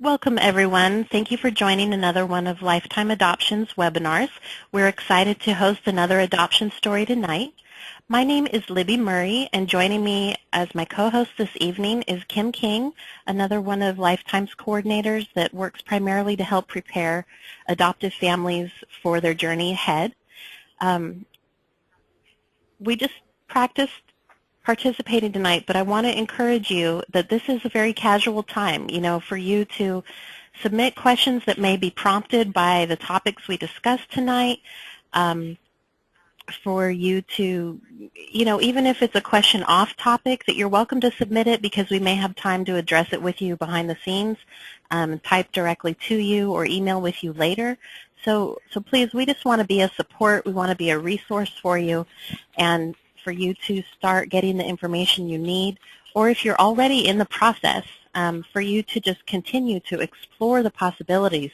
Welcome, everyone. Thank you for joining another one of Lifetime Adoption's webinars. We're excited to host another adoption story tonight. My name is Libby Murray, and joining me as my co-host this evening is Kim King, another one of Lifetime's coordinators that works primarily to help prepare adoptive families for their journey ahead. We just participating tonight, but I want to encourage you that this is a very casual time, for you to submit questions that may be prompted by the topics we discussed tonight, for you to, even if it's a question off topic, that you're welcome to submit it because we may have time to address it with you behind the scenes, type directly to you or email with you later. So please, we just want to be a support. We want to be a resource for you, and for you to start getting the information you need, or if you're already in the process, for you to just continue to explore the possibilities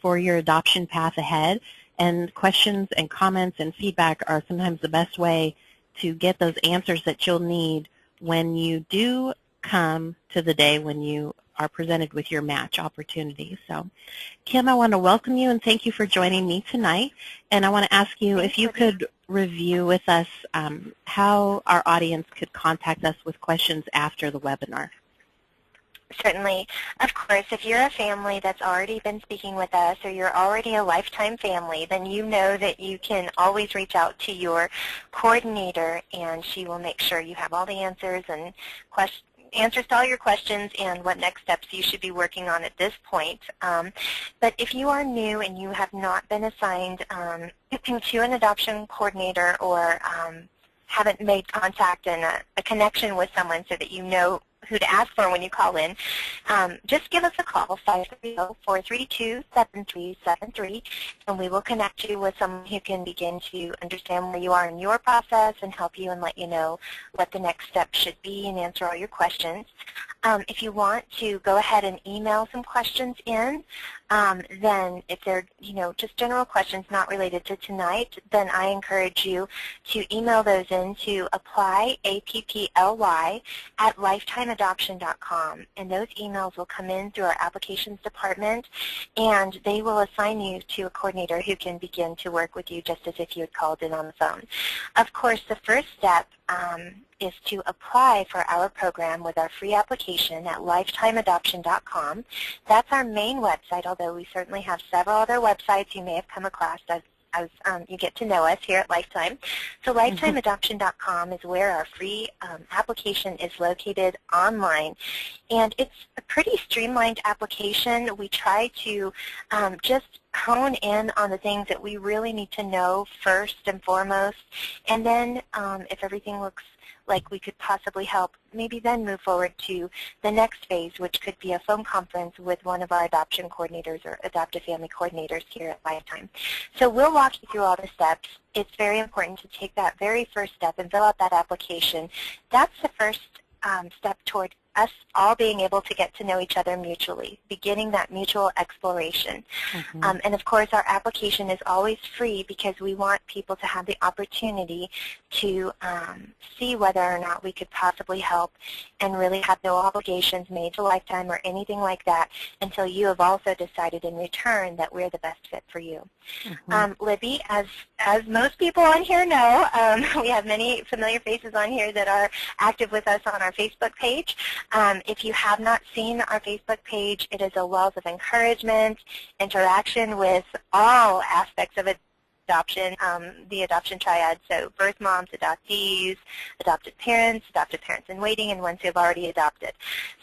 for your adoption path ahead. And questions and comments and feedback are sometimes the best way to get those answers that you'll need when you do come to the day when you are presented with your match opportunity. So, Kim, I want to welcome you and thank you for joining me tonight. And I want to ask you if you could review with us how our audience could contact us with questions after the webinar. Certainly. Of course, if you're a family that's already been speaking with us or you're already a Lifetime family, then you know that you can always reach out to your coordinator, and she will make sure you have all the answers and answers to all your questions and what next steps you should be working on at this point. But if you are new and you have not been assigned to an adoption coordinator or haven't made contact and a connection with someone so that you know who to ask for when you call in, just give us a call, 530-432-7373, and we will connect you with someone who can begin to understand where you are in your process and help you and let you know what the next step should be and answer all your questions. If you want to go ahead and email some questions in, then if they're, just general questions not related to tonight, then I encourage you to email those in to apply, APPLY, at lifetimeadoption.com. And those emails will come in through our applications department, and they will assign you to a coordinator who can begin to work with you just as if you had called in on the phone. Of course, the first step is to apply for our program with our free application at lifetimeadoption.com. That's our main website, although we certainly have several other websites you may have come across as you get to know us here at Lifetime. So lifetimeadoption.com is where our free application is located online. And it's a pretty streamlined application. We try to just hone in on the things that we really need to know first and foremost. And then if everything looks like we could possibly help, maybe then move forward to the next phase, which could be a phone conference with one of our adoption coordinators or adoptive family coordinators here at Lifetime. So we'll walk you through all the steps. It's very important to take that very first step and fill out that application. That's the first step toward us all being able to get to know each other mutually, beginning that mutual exploration. And of course, our application is always free because we want people to have the opportunity to see whether or not we could possibly help and really have no obligations made to Lifetime or anything like that until you have also decided in return that we're the best fit for you. Libby, as most people on here know, we have many familiar faces on here that are active with us on our Facebook page. If you have not seen our Facebook page, it is a wealth of encouragement, interaction with all aspects of adoption, the adoption triad, so birth moms, adoptees, adoptive parents in waiting, and ones who have already adopted.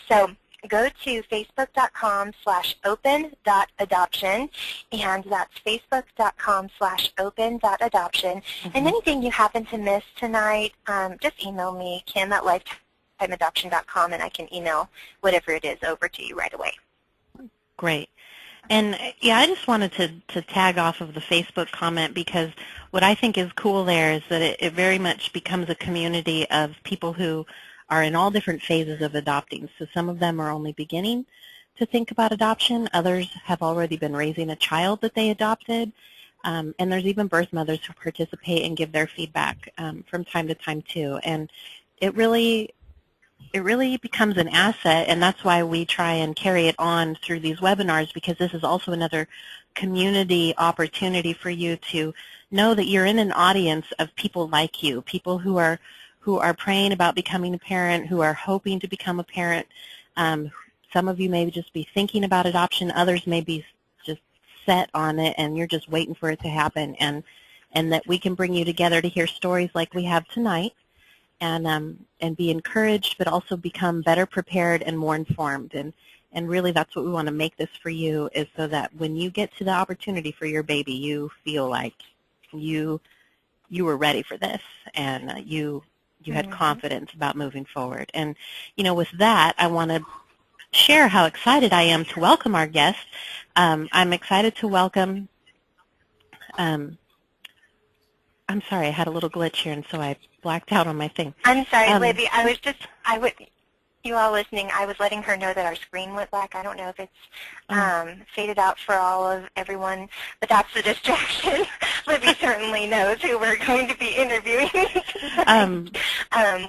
So go to facebook.com/open.adoption, and that's facebook.com/open.adoption. And anything you happen to miss tonight, just email me, Kim at lifetimeadoption.com, and I can email whatever it is over to you right away. Great. And yeah, I just wanted to tag off of the Facebook comment, because what I think is cool there is that it very much becomes a community of people who are in all different phases of adopting. So some of them are only beginning to think about adoption. Others have already been raising a child that they adopted. And there's even birth mothers who participate and give their feedback from time to time too. And it really it really becomes an asset, and that's why we try and carry it on through these webinars, because this is also another community opportunity for you to know that you're in an audience of people like you, people who are praying about becoming a parent, who are hoping to become a parent. Some of you may just be thinking about adoption, others may be just set on it and you're just waiting for it to happen, and that we can bring you together to hear stories like we have tonight, and be encouraged, but also become better prepared and more informed. And really that's what we want to make this for you, is so that when you get to the opportunity for your baby, you feel like you were ready for this, and you had confidence about moving forward. And with that, I want to share how excited I am to welcome our guest. I'm excited to welcome, I'm sorry, I had a little glitch here, and so I blacked out on my thing. I'm sorry, Libby. You all listening, I was letting her know that our screen went black. I don't know if it's faded out for everyone, but that's the distraction. Libby certainly knows who we're going to be interviewing.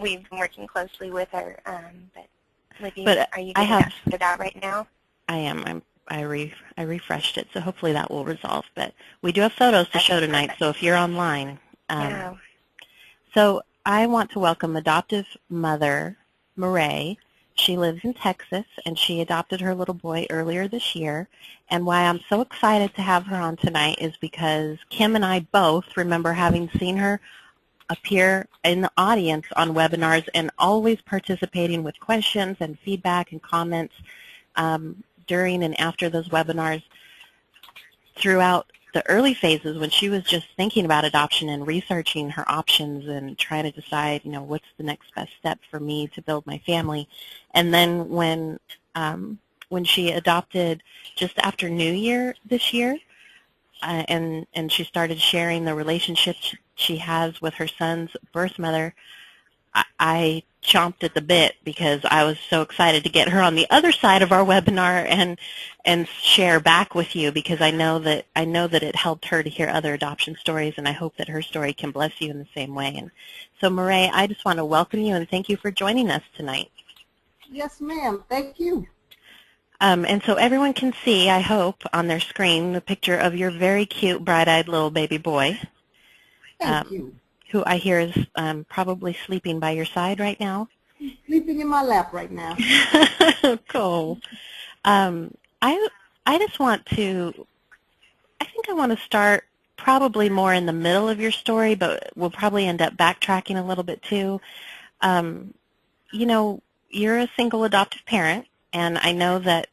We've been working closely with her, but Libby, are you getting that sorted out right now? I am. I refreshed it, so hopefully that will resolve. But we do have photos to show tonight, so if you're online. So I want to welcome adoptive mother MaRay's. She lives in Texas, and she adopted her little boy earlier this year. And why I'm so excited to have her on tonight is because Kim and I both remember having seen her appear in the audience on webinars and always participating with questions and feedback and comments during and after those webinars throughout the early phases, when she was just thinking about adoption and researching her options and trying to decide, what's the next best step for me to build my family. And then when she adopted just after New Year this year, and she started sharing the relationship she has with her son's birth mother, I chomped at the bit because I was so excited to get her on the other side of our webinar and share back with you, because I know that it helped her to hear other adoption stories, and I hope that her story can bless you in the same way. And so, MaRay, I just want to welcome you and thank you for joining us tonight. Yes, ma'am. Thank you. And so everyone can see, I hope, on their screen the picture of your very cute, bright-eyed little baby boy. Thank you. Who I hear is probably sleeping by your side right now. He's sleeping in my lap right now. Cool. I just want to, I think I want to start probably more in the middle of your story, but we'll probably end up backtracking a little bit too. You're a single adoptive parent, and I know that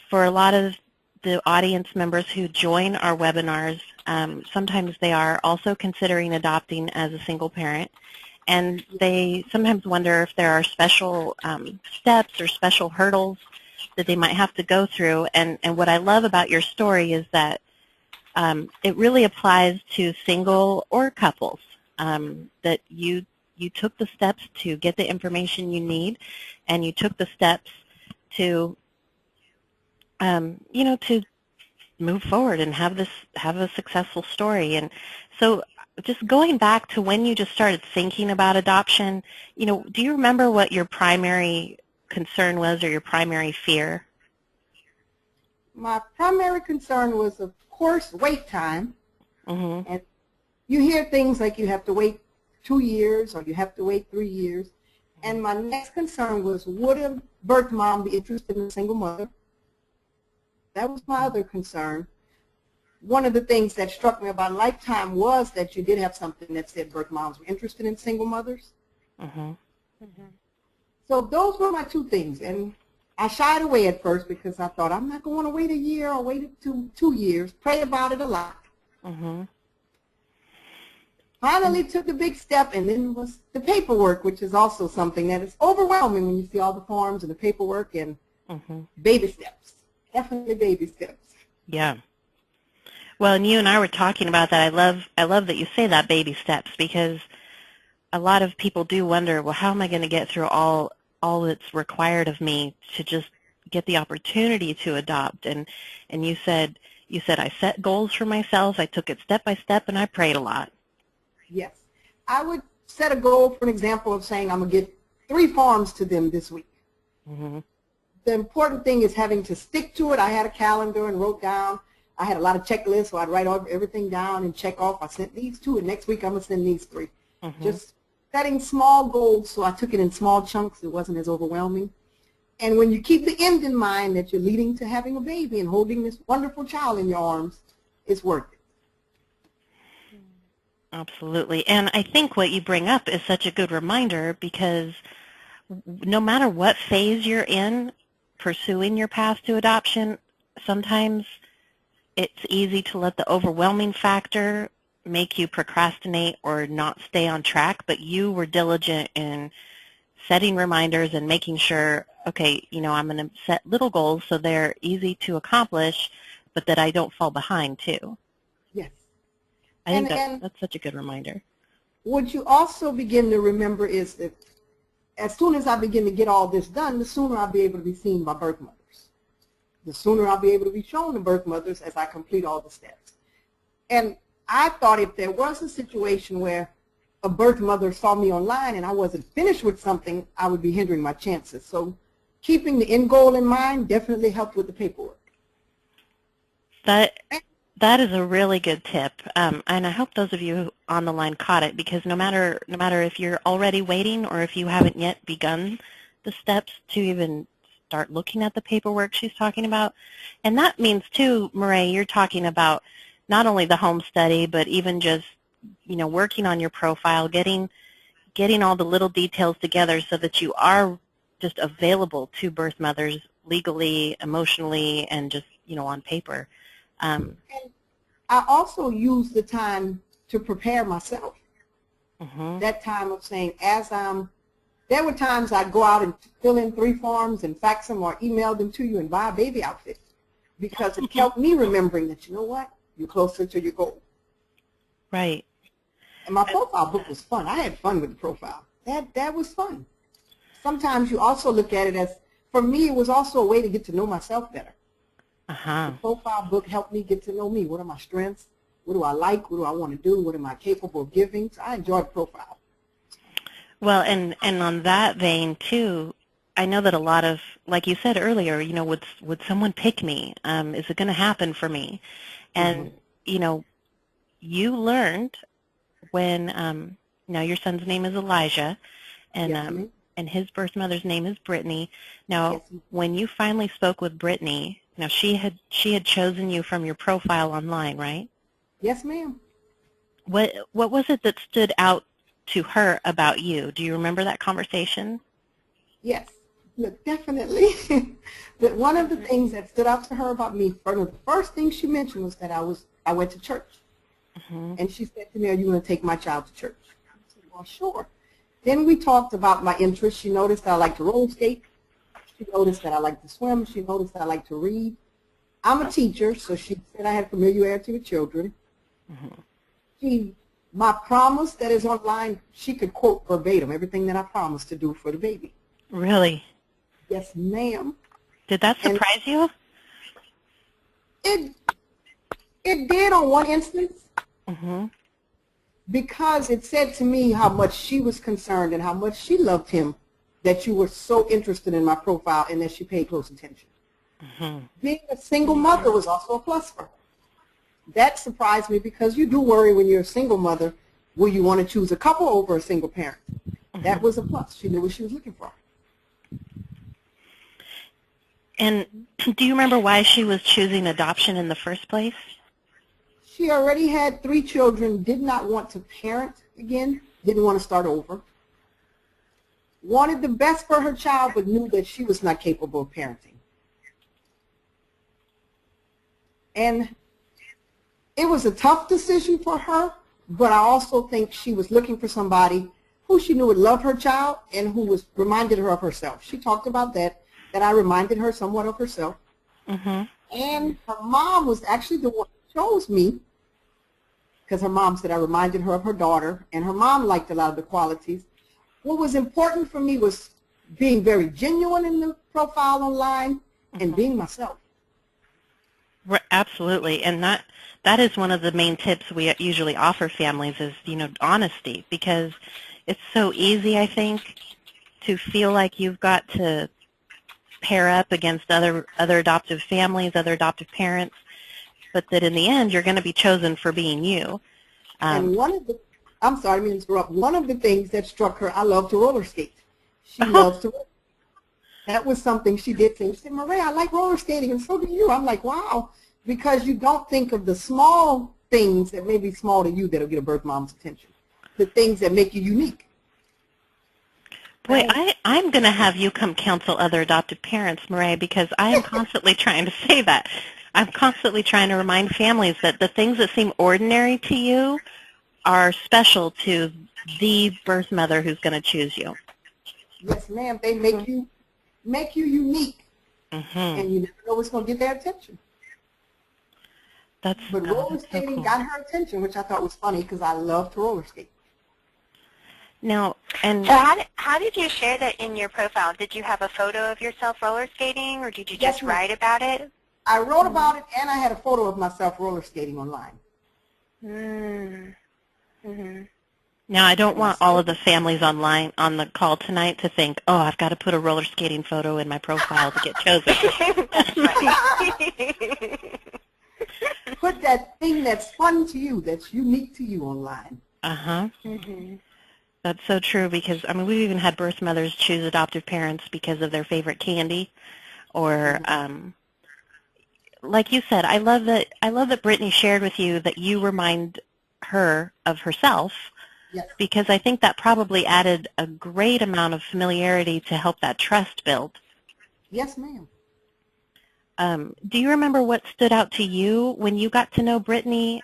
for a lot of the audience members who join our webinars, sometimes they are also considering adopting as a single parent, and they sometimes wonder if there are special steps or special hurdles that they might have to go through. And what I love about your story is that it really applies to single or couples, that you took the steps to get the information you need, and you took the steps to to move forward and have a successful story. And so just going back to when you just started thinking about adoption, do you remember what your primary concern was, or your primary fear? My primary concern was, of course, wait time. Mm-hmm. And you hear things like you have to wait 2 years or you have to wait 3 years. And my next concern was, would a birth mom be interested in a single mother? That was my other concern. One of the things that struck me about Lifetime was that you did have something that said birth moms were interested in single mothers. Mm-hmm. Mm-hmm. So those were my two things. And I shied away at first because I thought, I'm not going to wait a year or wait 2 years. Pray about it a lot. Mm-hmm. Finally took the big step, and then was the paperwork, which is also something that is overwhelming when you see all the forms and the paperwork, and baby steps. Definitely baby steps. Yeah. Well, and you and I were talking about that. I love that you say that, baby steps, because a lot of people do wonder, well, how am I going to get through all that's required of me to just get the opportunity to adopt? And you said I set goals for myself, I took it step by step, and I prayed a lot. Yes. I would set a goal, for an example, of saying I'm going to get 3 forms to them this week. Mm-hmm. The important thing is having to stick to it. I had a calendar and wrote down. I had a lot of checklists, so I'd write everything down and check off. I sent these 2, and next week I'm going to send these 3. Mm-hmm. Just setting small goals, so I took it in small chunks. It wasn't as overwhelming. And when you keep the end in mind that you're leading to having a baby and holding this wonderful child in your arms, it's worth it. Absolutely. And I think what you bring up is such a good reminder, because no matter what phase you're in pursuing your path to adoption, sometimes it's easy to let the overwhelming factor make you procrastinate or not stay on track, but you were diligent in setting reminders and making sure, okay, you know, I'm going to set little goals so they're easy to accomplish, but that I don't fall behind too. Yes. I think that's such a good reminder. What you also begin to remember is that as soon as I begin to get all this done, the sooner I'll be able to be seen by birth mothers. The sooner I'll be able to be shown to birth mothers as I complete all the steps. And I thought if there was a situation where a birth mother saw me online and I wasn't finished with something, I would be hindering my chances. So keeping the end goal in mind definitely helped with the paperwork. That is a really good tip, and I hope those of you on the line caught it, because no matter if you're already waiting or if you haven't yet begun the steps to even start looking at the paperwork she's talking about, and that means too, MaRay, you're talking about not only the home study, but even just, you know, working on your profile, getting all the little details together so that you are just available to birth mothers legally, emotionally, and just, you know, on paper. And I also use the time to prepare myself. Mm-hmm. That time of saying, there were times I'd go out and fill in 3 forms and fax them or email them to you and buy a baby outfit, because it helped me remembering that, you know what, you're closer to your goal. Right. And my profile book was fun. I had fun with the profile. That was fun. Sometimes you also look at it as, for me, it was also a way to get to know myself better. The profile book helped me get to know me. What are my strengths? What do I like? What do I want to do? What am I capable of giving? So I enjoyed the profile. Well, and on that vein too, I know that a lot of, like you said earlier, you know, would someone pick me? Is it going to happen for me? And you know, you learned when now your son's name is Elijah, and Yes, and his birth mother's name is Brittany. Now, yes, when you finally spoke with Brittany, now she had chosen you from your profile online, right? yes, ma'am. What was it that stood out to her about you? Do you remember that conversation? Yes, look, definitely. But one of the things that stood out to her about me, the first thing she mentioned was that I went to church. And she said to me, are you going to take my child to church? I said, well, sure. Then we talked about my interests. She noticed that I like to roller skate. She noticed that I like to swim. She noticed that I like to read. I'm a teacher, so she said I had familiarity with children. My promise that is online, she could quote verbatim everything that I promised to do for the baby. Really? Yes, ma'am. Did that surprise you? It did on one instance. Because it said to me how much she was concerned and how much she loved him, that you were so interested in my profile and that she paid close attention. Being a single mother was also a plus for her. That surprised me, because you do worry when you're a single mother, will you want to choose a couple over a single parent? That was a plus. She knew what she was looking for. And do you remember why she was choosing adoption in the first place? She already had 3 children, did not want to parent again, didn't want to start over. Wanted the best for her child, but knew that she was not capable of parenting. And it was a tough decision for her, but I also think she was looking for somebody who she knew would love her child and who was reminded her of herself. She talked about that I reminded her somewhat of herself. And her mom was actually the one who chose me, because her mom said I reminded her of her daughter, and her mom liked a lot of the qualities. What was important for me was being very genuine in the profile online and being myself. Absolutely, and that is one of the main tips we usually offer families is, you know, honesty, because it's so easy, I think, to feel like you've got to pair up against other adoptive families, other adoptive parents, but that in the end you're going to be chosen for being you. And one of the, I'm sorry, I mean to interrupt. One of the things that struck her, I love to roller skate. She loves to roller. That was something she did say. She said, "Maray, I like roller skating, and so do you." I'm like, wow, because you don't think of the small things that may be small to you that'll get a birth mom's attention, the things that make you unique. Boy, I'm going to have you come counsel other adoptive parents, Maray, because I am constantly trying to say that. I'm constantly trying to remind families that the things that seem ordinary to you are special to the birth mother who's going to choose you. Yes, ma'am. They make you unique, and you never know what's going to get their attention. But roller skating so cool. got her attention, which I thought was funny because I love to roller skate. Now, and so how did you share that in your profile? Did you have a photo of yourself roller skating, or did you just write about it? I wrote about it, and I had a photo of myself roller skating online. Now, I don't want all of the families online on the call tonight to think, oh, I've got to put a roller skating photo in my profile to get chosen. Put that thing that's fun to you, that's unique to you online. That's so true because, I mean, we've even had birth mothers choose adoptive parents because of their favorite candy or, like you said, I love that Brittany shared with you that you remind her of herself. Yes. Because I think that probably added a great amount of familiarity to help that trust build. Yes, ma'am. Do you remember what stood out to you when you got to know Brittany?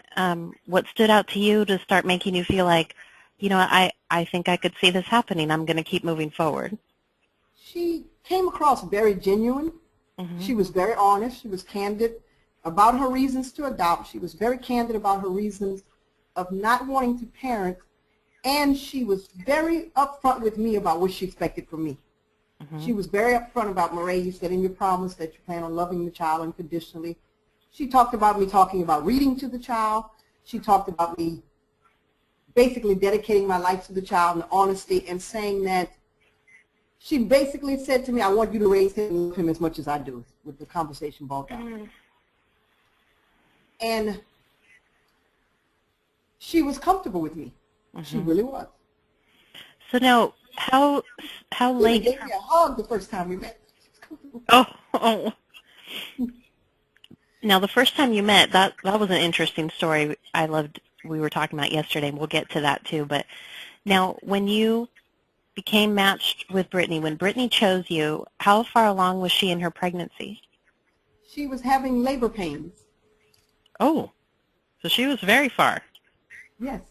What stood out to you to start making you feel like, you know, I think I could see this happening. I'm going to keep moving forward. She came across very genuine. She was very honest. She was candid about her reasons to adopt. She was very candid about her reasons of not wanting to parent. And she was very upfront with me about what she expected from me. She was very upfront about, Maray, you said in your promise that you plan on loving the child unconditionally. She talked about me talking about reading to the child. She talked about me basically dedicating my life to the child and honesty and saying that she basically said to me, I want you to raise him and love him as much as I do, with the conversation ball down. And she was comfortable with me. She really was. So now, how late? She gave me a hug the first time we met. Oh. Now, the first time you met, that was an interesting story. We were talking about yesterday, and we'll get to that too. But now, when you became matched with Brittany, when Brittany chose you, how far along was she in her pregnancy? She was having labor pains. Oh, so she was very far. Yes.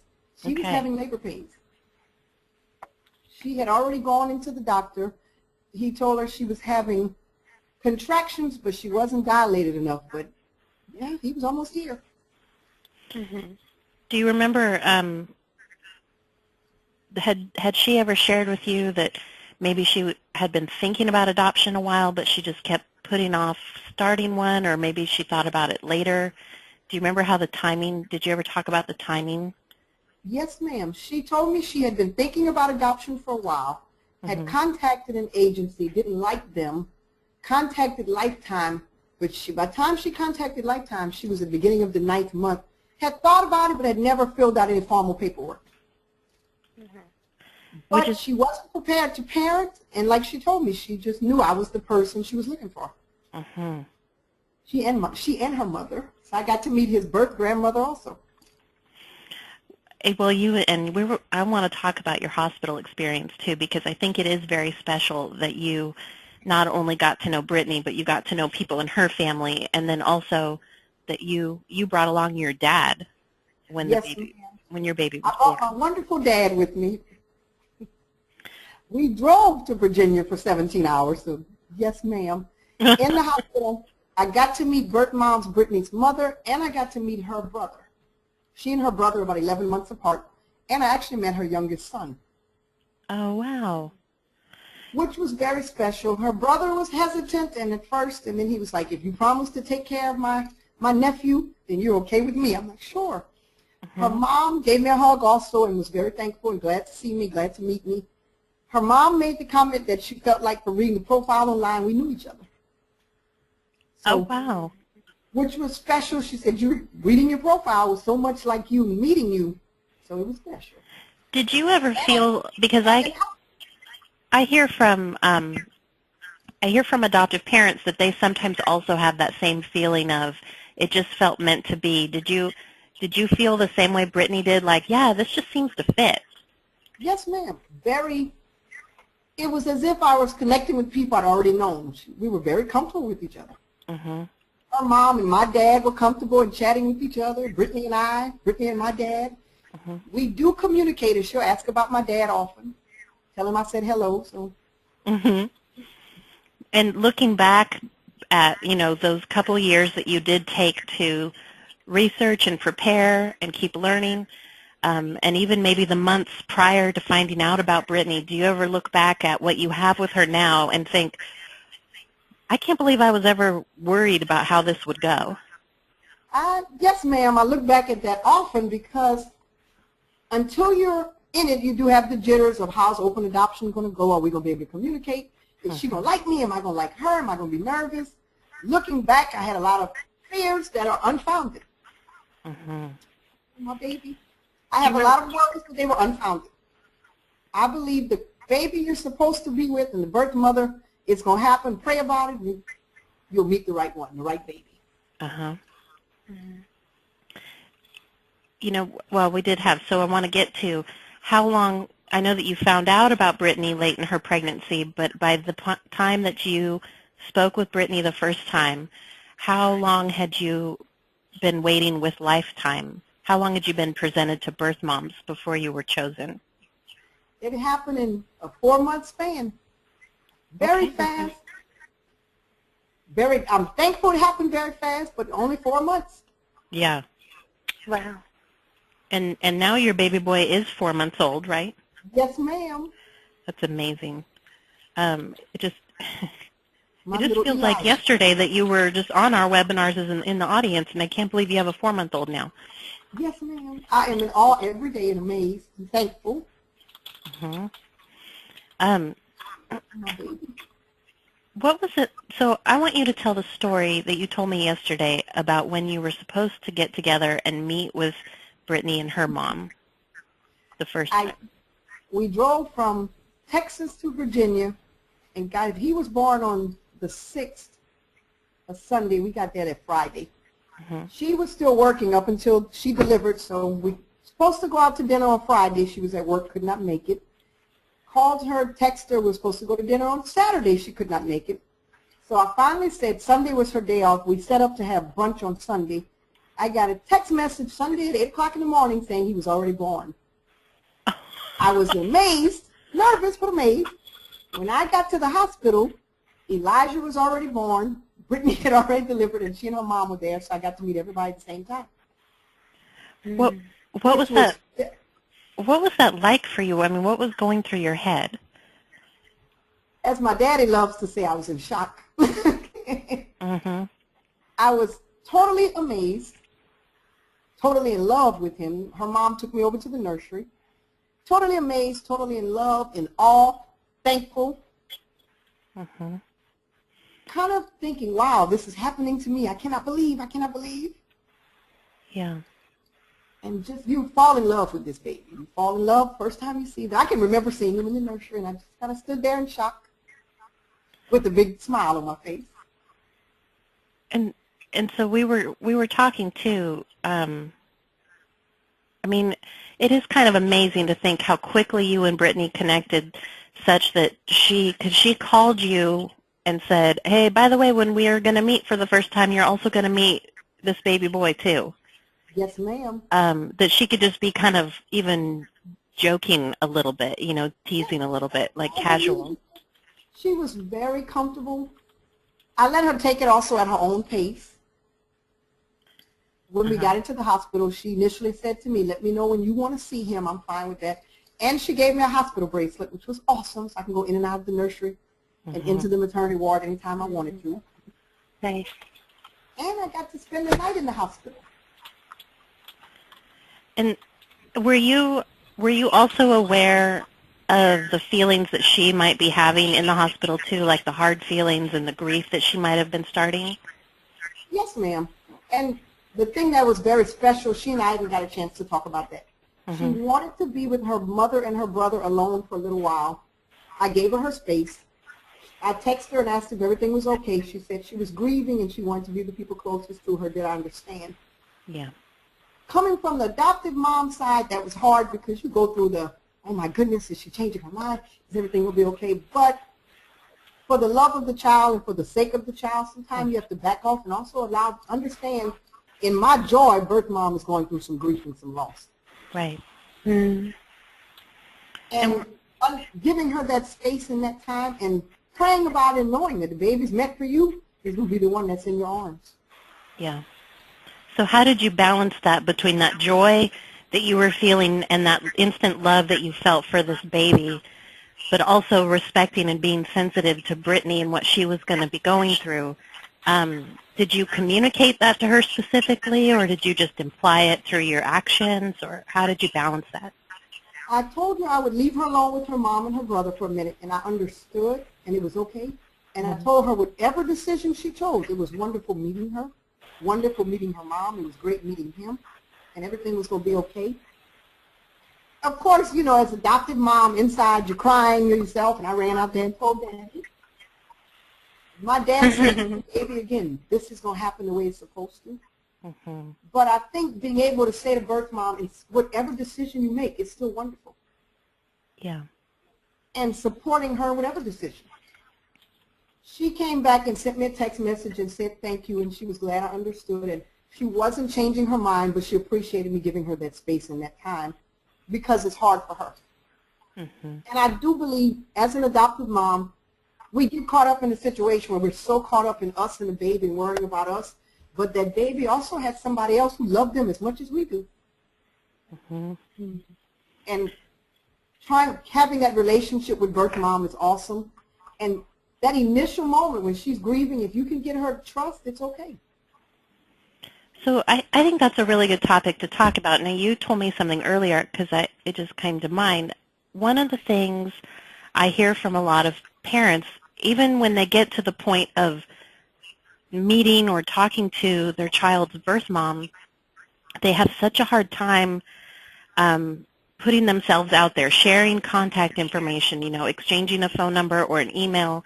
She was having labor pains. She had already gone into the doctor. He told her she was having contractions, but she wasn't dilated enough. But, yeah, he was almost here. Do you remember, had she ever shared with you that maybe she had been thinking about adoption a while, but she just kept putting off starting one, or maybe she thought about it later? Do you remember how the timing, did you ever talk about the timing? Yes, ma'am. She told me she had been thinking about adoption for a while, had contacted an agency, didn't like them, contacted Lifetime, but by the time she contacted Lifetime, she was at the beginning of the 9th month, had thought about it, but had never filled out any formal paperwork. But she wasn't prepared to parent, and like she told me, she just knew I was the person she was looking for. She and her mother. So I got to meet his birth grandmother also. Well, I want to talk about your hospital experience too, because I think it is very special that you not only got to know Brittany, but you got to know people in her family, and then also that you brought along your dad when your baby was born. I brought my wonderful dad with me. We drove to Virginia for 17 hours, so yes, ma'am. In the hospital, I got to meet birth mom's Brittany's mother, and I got to meet her brother. She and her brother are about 11 months apart, and I actually met her youngest son. Oh, wow. Which was very special. Her brother was hesitant and at first, and then he was like, if you promise to take care of my nephew, then you're okay with me. I'm like, sure. Her mom gave me a hug also and was very thankful and glad to see me, glad to meet me. her mom made the comment that she felt like from reading the profile online, we knew each other. So, oh, wow. Which was special. She said, you reading your profile was so much like you meeting you, so it was special. Did you ever feel, because I hear from adoptive parents that they sometimes also have that same feeling of it just felt meant to be. Did you feel the same way Brittany did? Like, yeah, this just seems to fit. Yes, ma'am. It was as if I was connecting with people I'd already known. We were very comfortable with each other. Mm-hmm. Her mom and my dad were comfortable in chatting with each other. Brittany and my dad. Mm-hmm. We do communicate, and she'll ask about my dad often. Tell him I said hello. So. Mm-hmm. And looking back at, those couple years that you did take to research and prepare and keep learning, and even maybe the months prior to finding out about Brittany, do you ever look back at what you have with her now and think, I can't believe I was ever worried about how this would go? Yes, ma'am. I look back at that often because until you're in it, you do have the jitters of how's open adoption going to go. Are we going to be able to communicate? Is she going to like me? Am I going to like her? Am I going to be nervous? Looking back, I had a lot of fears that are unfounded. Mm-hmm. My baby. I have a lot of worries, but they were unfounded. I believe the baby you're supposed to be with and the birth mother, it's going to happen. Pray about it, and you'll meet the right one, the right baby. Uh-huh. Well, we did have, so I want to get to how long, I know that you found out about Brittany late in her pregnancy, but by the time that you spoke with Brittany the first time, how long had you been waiting with Lifetime? How long had you been presented to birth moms before you were chosen? It happened in a 4-month span. Very fast. I'm thankful it happened very fast, but only 4 months. Yeah. Wow. And now your baby boy is 4 months old, right? Yes, ma'am. That's amazing. It just little feels Eli. like yesterday that you were just on our webinars as in the audience, and I can't believe you have a 4-month-old now. Yes, ma'am. I am in awe every day and amazed and thankful. Mm-hmm. My baby. What was it? So I want you to tell the story that you told me yesterday about when you were supposed to get together and meet with Brittany and her mom the first time. We drove from Texas to Virginia, and he was born on the 6th, a Sunday. We got there that Friday. Mm-hmm. She was still working up until she delivered, so we were supposed to go out to dinner on Friday. She was at work, could not make it. Called her, texted her, we were supposed to go to dinner on Saturday. She could not make it. So I finally said Sunday was her day off. We set up to have brunch on Sunday. I got a text message Sunday at 8 o'clock in the morning saying he was already born. I was amazed, nervous, but amazed. When I got to the hospital, Elijah was already born. Brittany had already delivered, and she and her mom were there, so I got to meet everybody at the same time. What was that? What was that like for you? I mean, what was going through your head? As my daddy loves to say, I was in shock. Mm-hmm. I was totally amazed, totally in love with him. Her mom took me over to the nursery. Totally amazed, totally in love, in awe, thankful. Mm-hmm. Kind of thinking, wow, this is happening to me. I cannot believe. Yeah. And just you fall in love with this baby. You fall in love first time you see him. I can remember seeing him in the nursery, and I just kind of stood there in shock with a big smile on my face. And so we were talking too. I mean, it is kind of amazing to think how quickly you and Brittany connected, such that she called you and said, "Hey, by the way, when we are going to meet for the first time, you're also going to meet this baby boy too." Yes, ma'am. That she could just be kind of even joking a little bit, teasing a little bit, like casual. She was very comfortable. I let her take it also at her own pace. When we got into the hospital, she initially said to me, let me know when you want to see him. I'm fine with that. And she gave me a hospital bracelet, which was awesome, so I can go in and out of the nursery and into the maternity ward anytime I wanted to. Nice. And I got to spend the night in the hospital. And were you also aware of the feelings that she might be having in the hospital too, like the hard feelings and the grief that she might have been starting? Yes, ma'am. And the thing that was very special, she and I even got a chance to talk about that. She wanted to be with her mother and her brother alone for a little while. I gave her space. I texted her and asked if everything was okay. She said she was grieving and she wanted to be the people closest to her. Did I understand? Yeah. Coming from the adoptive mom side, that was hard because you go through the, oh my goodness, is she changing her mind? Is everything will be okay? But for the love of the child and for the sake of the child, sometimes you have to back off and also understand, in my joy, birth mom is going through some grief and some loss. Right. And giving her that space and that time and praying about it and knowing that the baby's meant for you is going to be the one that's in your arms. Yeah. So how did you balance that between that joy that you were feeling and that instant love that you felt for this baby, but also respecting and being sensitive to Brittany and what she was going to be going through? Did you communicate that to her specifically, or did you just imply it through your actions, or how did you balance that? I told her I would leave her alone with her mom and her brother for a minute, and I understood, and it was okay. And I told her whatever decision she chose, it was wonderful meeting her, wonderful meeting her mom, it was great meeting him, and everything was going to be okay. Of course, you know, as adoptive mom, inside you're crying yourself, and I ran out there and told Daddy. My dad said, baby, again, this is going to happen the way it's supposed to. But I think being able to say to birth mom, it's whatever decision you make, it's still wonderful. Yeah. And supporting her, whatever decision. She came back and sent me a text message and said thank you, and she was glad I understood. And she wasn't changing her mind, but she appreciated me giving her that space and that time because it's hard for her. And I do believe, as an adoptive mom, we get caught up in a situation where we're so caught up in us and the baby and worrying about us, but that baby also has somebody else who loved them as much as we do. And having that relationship with birth mom is awesome. And that initial moment when she's grieving, if you can get her to trust, it's okay. So I think that's a really good topic to talk about. Now, you told me something earlier because it just came to mind. One of the things I hear from a lot of parents, even when they get to the point of meeting or talking to their child's birth mom, they have such a hard time putting themselves out there, sharing contact information, you know, exchanging a phone number or an email,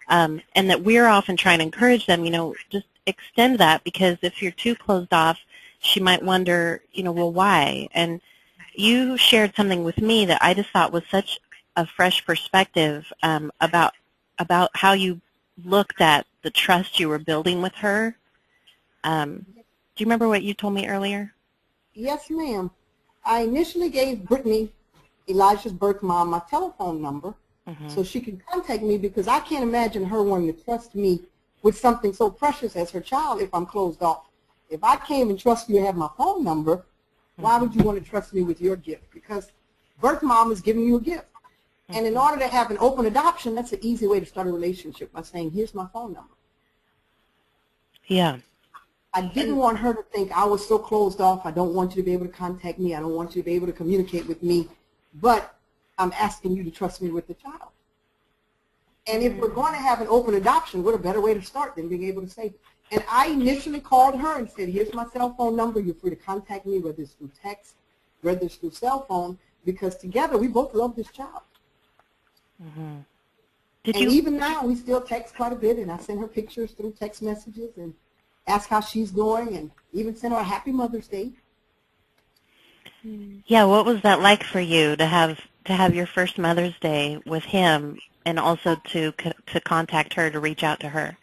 and that we're often trying to encourage them, you know, just extend that, because if you're too closed off, she might wonder, you know, well, why? And you shared something with me that I just thought was such a fresh perspective about how you looked at the trust you were building with her. Do you remember what you told me earlier? Yes, ma'am. I initially gave Brittany, Elijah's birth mom, my telephone number so she can contact me, because I can't imagine her wanting to trust me with something so precious as her child if I'm closed off. If I came and trust you and have my phone number, why would you want to trust me with your gift? Because birth mom is giving you a gift. And in order to have an open adoption, that's an easy way to start a relationship, by saying, here's my phone number. Yeah. I didn't want her to think I was so closed off, I don't want you to be able to contact me, I don't want you to be able to communicate with me, but I'm asking you to trust me with the child. And if we're going to have an open adoption, what a better way to start than being able to say, and I initially called her and said, here's my cell phone number, you're free to contact me, whether it's through text, whether it's through cell phone, because together we both love this child. Even now, we still text quite a bit, and I send her pictures through text messages and ask how she's doing, and even send her a happy Mother's Day. Yeah, what was that like for you to have your first Mother's Day with him, and also to contact her, to reach out to her?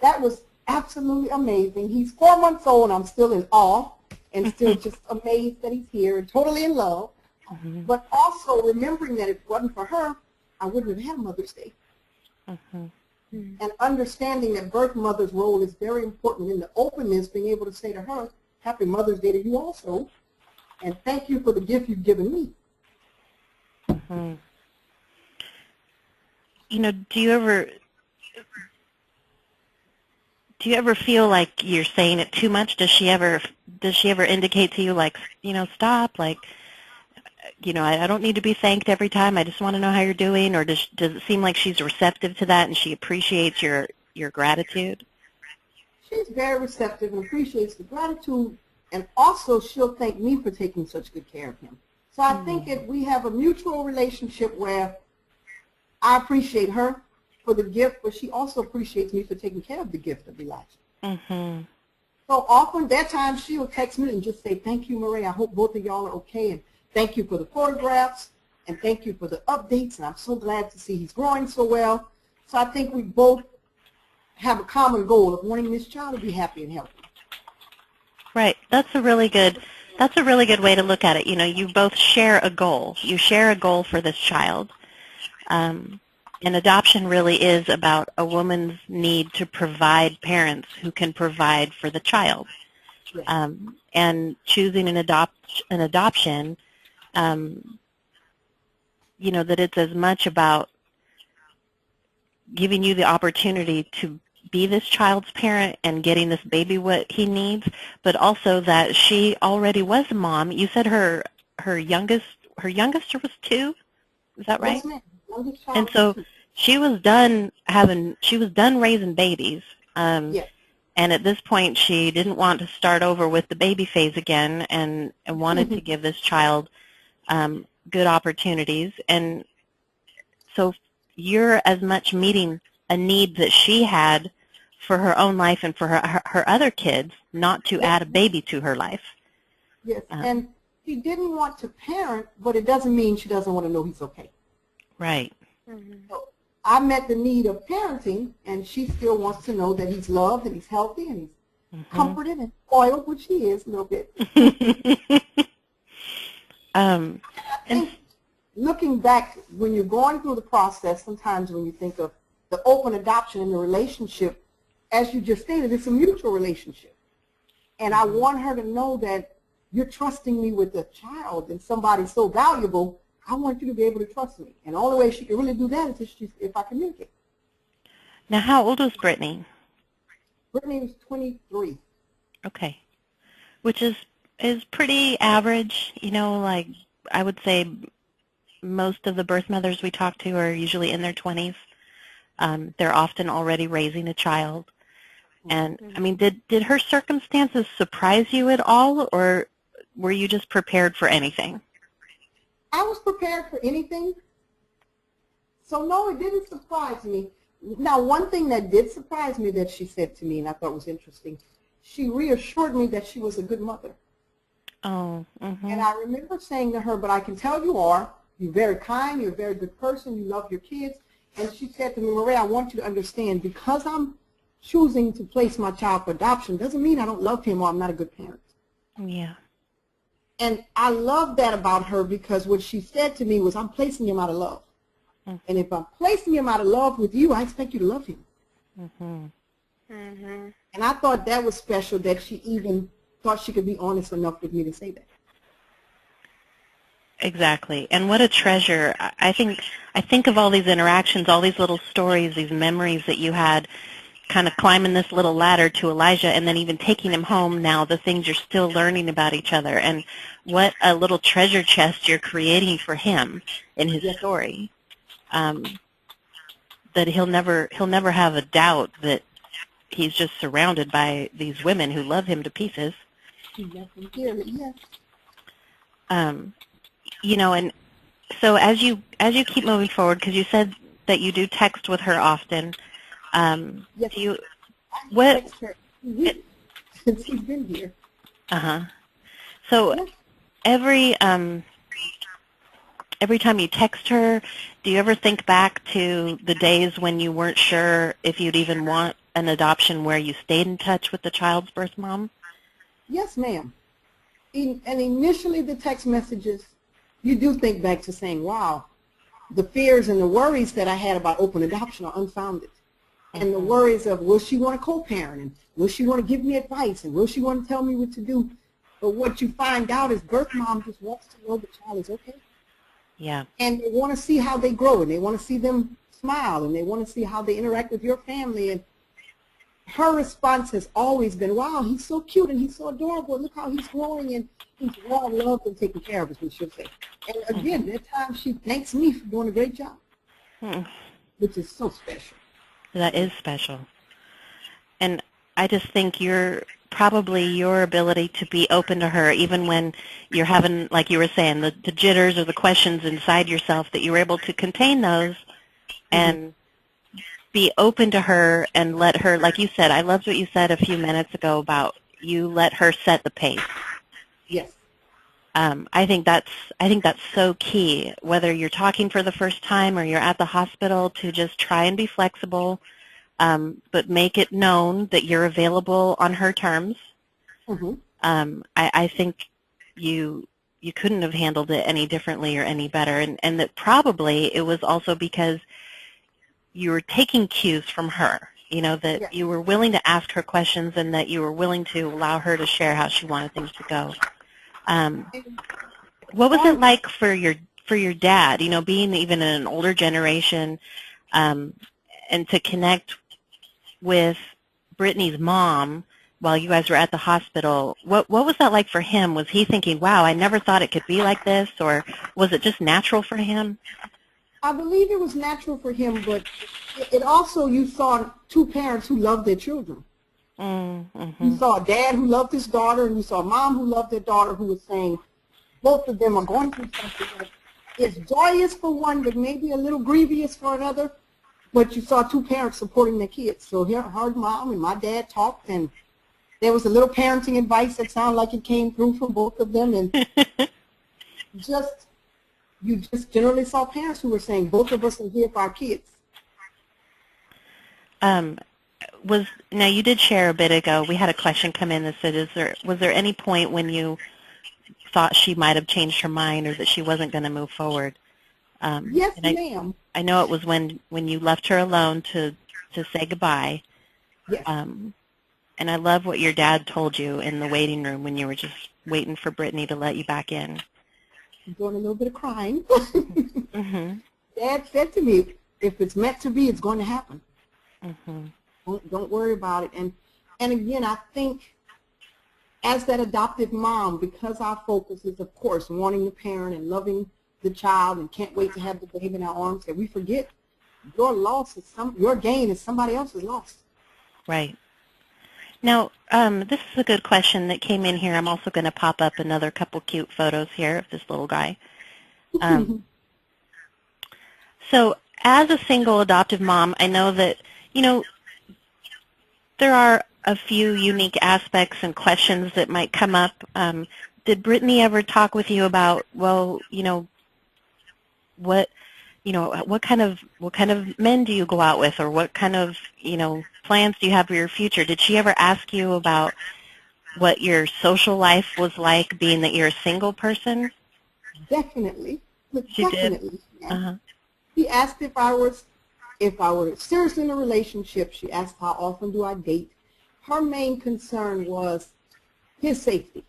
That was absolutely amazing. He's 4 months old, and I'm still in awe and still just amazed that he's here and totally in love. But also remembering that if it wasn't for her, I wouldn't have had Mother's Day. And understanding that birth mother's role is very important in the openness, being able to say to her, happy Mother's Day to you also, and thank you for the gift you've given me. You know, do you ever feel like you're saying it too much? Does she ever indicate to you, like, you know, stop? Like, you know, I don't need to be thanked every time. I just want to know how you're doing, or does it seem like she's receptive to that and she appreciates your gratitude? She's very receptive and appreciates the gratitude, and also she'll thank me for taking such good care of him. So I think that we have a mutual relationship where I appreciate her for the gift, but she also appreciates me for taking care of the gift of Elijah. Mm-hmm. So often, that time, she'll text me and just say, thank you, Maray. I hope both of y'all are okay, and thank you for the photographs, and thank you for the updates, and I'm so glad to see he's growing so well. So I think we both have a common goal of wanting this child to be happy and healthy. Right. That's a really good way to look at it. You know, you both share a goal. You share a goal for this child. And adoption really is about a woman's need to provide parents who can provide for the child. Yes. And choosing an adoption, you know, that it's as much about giving you the opportunity to be this child's parent and getting this baby what he needs, but also that she already was a mom. You said her youngest was 2, is that right? Yes, ma'am. And so she was done raising babies. Yes. And at this point, she didn't want to start over with the baby phase again, and wanted to give this child good opportunities. And so you're as much meeting a need that she had for her own life and for her other kids, not to add a baby to her life. Yes, and she didn't want to parent, but it doesn't mean she doesn't want to know he's okay. Right. So I met the need of parenting, and she still wants to know that he's loved and he's healthy and he's comforted and spoiled, which he is a little bit. I think looking back, when you're going through the process, sometimes when you think of the open adoption in the relationship, as you just stated, it's a mutual relationship. And I want her to know that you're trusting me with a child and somebody so valuable. I want you to be able to trust me. And the only way she can really do that is if I communicate. Now, how old was Brittany? Brittany was 23. Okay. Which is pretty average. You know, like I would say most of the birth mothers we talk to are usually in their 20s. They're often already raising a child. And, I mean, did her circumstances surprise you at all, or were you just prepared for anything? I was prepared for anything. So, no, it didn't surprise me. Now, one thing that did surprise me that she said to me, and I thought was interesting, she reassured me that she was a good mother. Oh, And I remember saying to her, but I can tell you are. You're very kind. You're a very good person. You love your kids. And she said to me, Maray, I want you to understand, because I'm choosing to place my child for adoption doesn't mean I don't love him or I'm not a good parent. Yeah. And I love that about her, because what she said to me was, I'm placing him out of love. And if I'm placing him out of love with you, I expect you to love him. And I thought that was special, that she even thought she could be honest enough with me to say that. Exactly. And what a treasure. I think of all these interactions, all these little stories, these memories that you had, kind of climbing this little ladder to Elijah, and then even taking him home now, the things you're still learning about each other, and what a little treasure chest you're creating for him in his story. That he'll never have a doubt that he's just surrounded by these women who love him to pieces. Yes. You know, and so as you keep moving forward, because you said that you do text with her often. Yes. Do you? What? Text her since he's been here. So every time you text her, do you ever think back to the days when you weren't sure if you'd even want an adoption, where you stayed in touch with the child's birth mom? Yes, ma'am. And initially, the text messages, you do think back to saying, wow, the fears and the worries that I had about open adoption are unfounded. And the worries of, will she want to co-parent, and will she want to give me advice, and will she want to tell me what to do? But what you find out is birth mom just wants to know the child is okay. Yeah. And they want to see how they grow, and they want to see them smile, and they want to see how they interact with your family. And her response has always been, wow, he's so cute and he's so adorable. Look how he's growing and he's well loved and taken care of, is what she'll say. And again, that time she thanks me for doing a great job, which is so special. That is special. And I just think probably your ability to be open to her, even when you're having, like you were saying, the jitters or the questions inside yourself, that you were able to contain those and be open to her and let her, like you said, I loved what you said a few minutes ago about you let her set the pace. Yes. I think that's so key, whether you're talking for the first time or you're at the hospital, to just try and be flexible, but make it known that you're available on her terms. I think you couldn't have handled it any differently or any better, and that probably it was also because you were taking cues from her, that you were willing to ask her questions and that you were willing to allow her to share how she wanted things to go. What was it like for your dad, being even in an older generation, and to connect with Brittany's mom while you guys were at the hospital? What was that like for him? Was he thinking, wow, I never thought it could be like this, or was it just natural for him? I believe it was natural for him, but it also, you saw two parents who loved their children. You saw a dad who loved his daughter, and you saw a mom who loved their daughter, who was saying both of them are going through something that is joyous for one, but maybe a little grievous for another. But you saw two parents supporting their kids. So here, her mom and my dad talked, and there was a little parenting advice that sounded like it came through from both of them, and you just generally saw parents who were saying, both of us are here for our kids. Now, you did share a bit ago, we had a question come in that said, was there any point when you thought she might have changed her mind or that she wasn't going to move forward? Yes, ma'am. I know it was when you left her alone to say goodbye. Yes. And I love what your dad told you in the waiting room when you were just waiting for Brittany to let you back in. I'm doing a little bit of crying. Dad said to me, if it's meant to be, it's going to happen. Don't worry about it. And again, I think as that adoptive mom, because our focus is, of course, wanting the parent and loving the child and can't wait to have the baby in our arms, that we forget your loss is your gain is somebody else's loss. Right. Now, this is a good question that came in here. I'm also going to pop up another couple cute photos here of this little guy. So as a single adoptive mom, I know that, there are a few unique aspects and questions that might come up. Did Brittany ever talk with you about, well, what kind of men do you go out with, or what kind of, plans do you have for your future? Did she ever ask you about what your social life was like, being that you're a single person? Definitely. She did? She asked if I were seriously in a relationship. She asked how often do I date. Her main concern was his safety,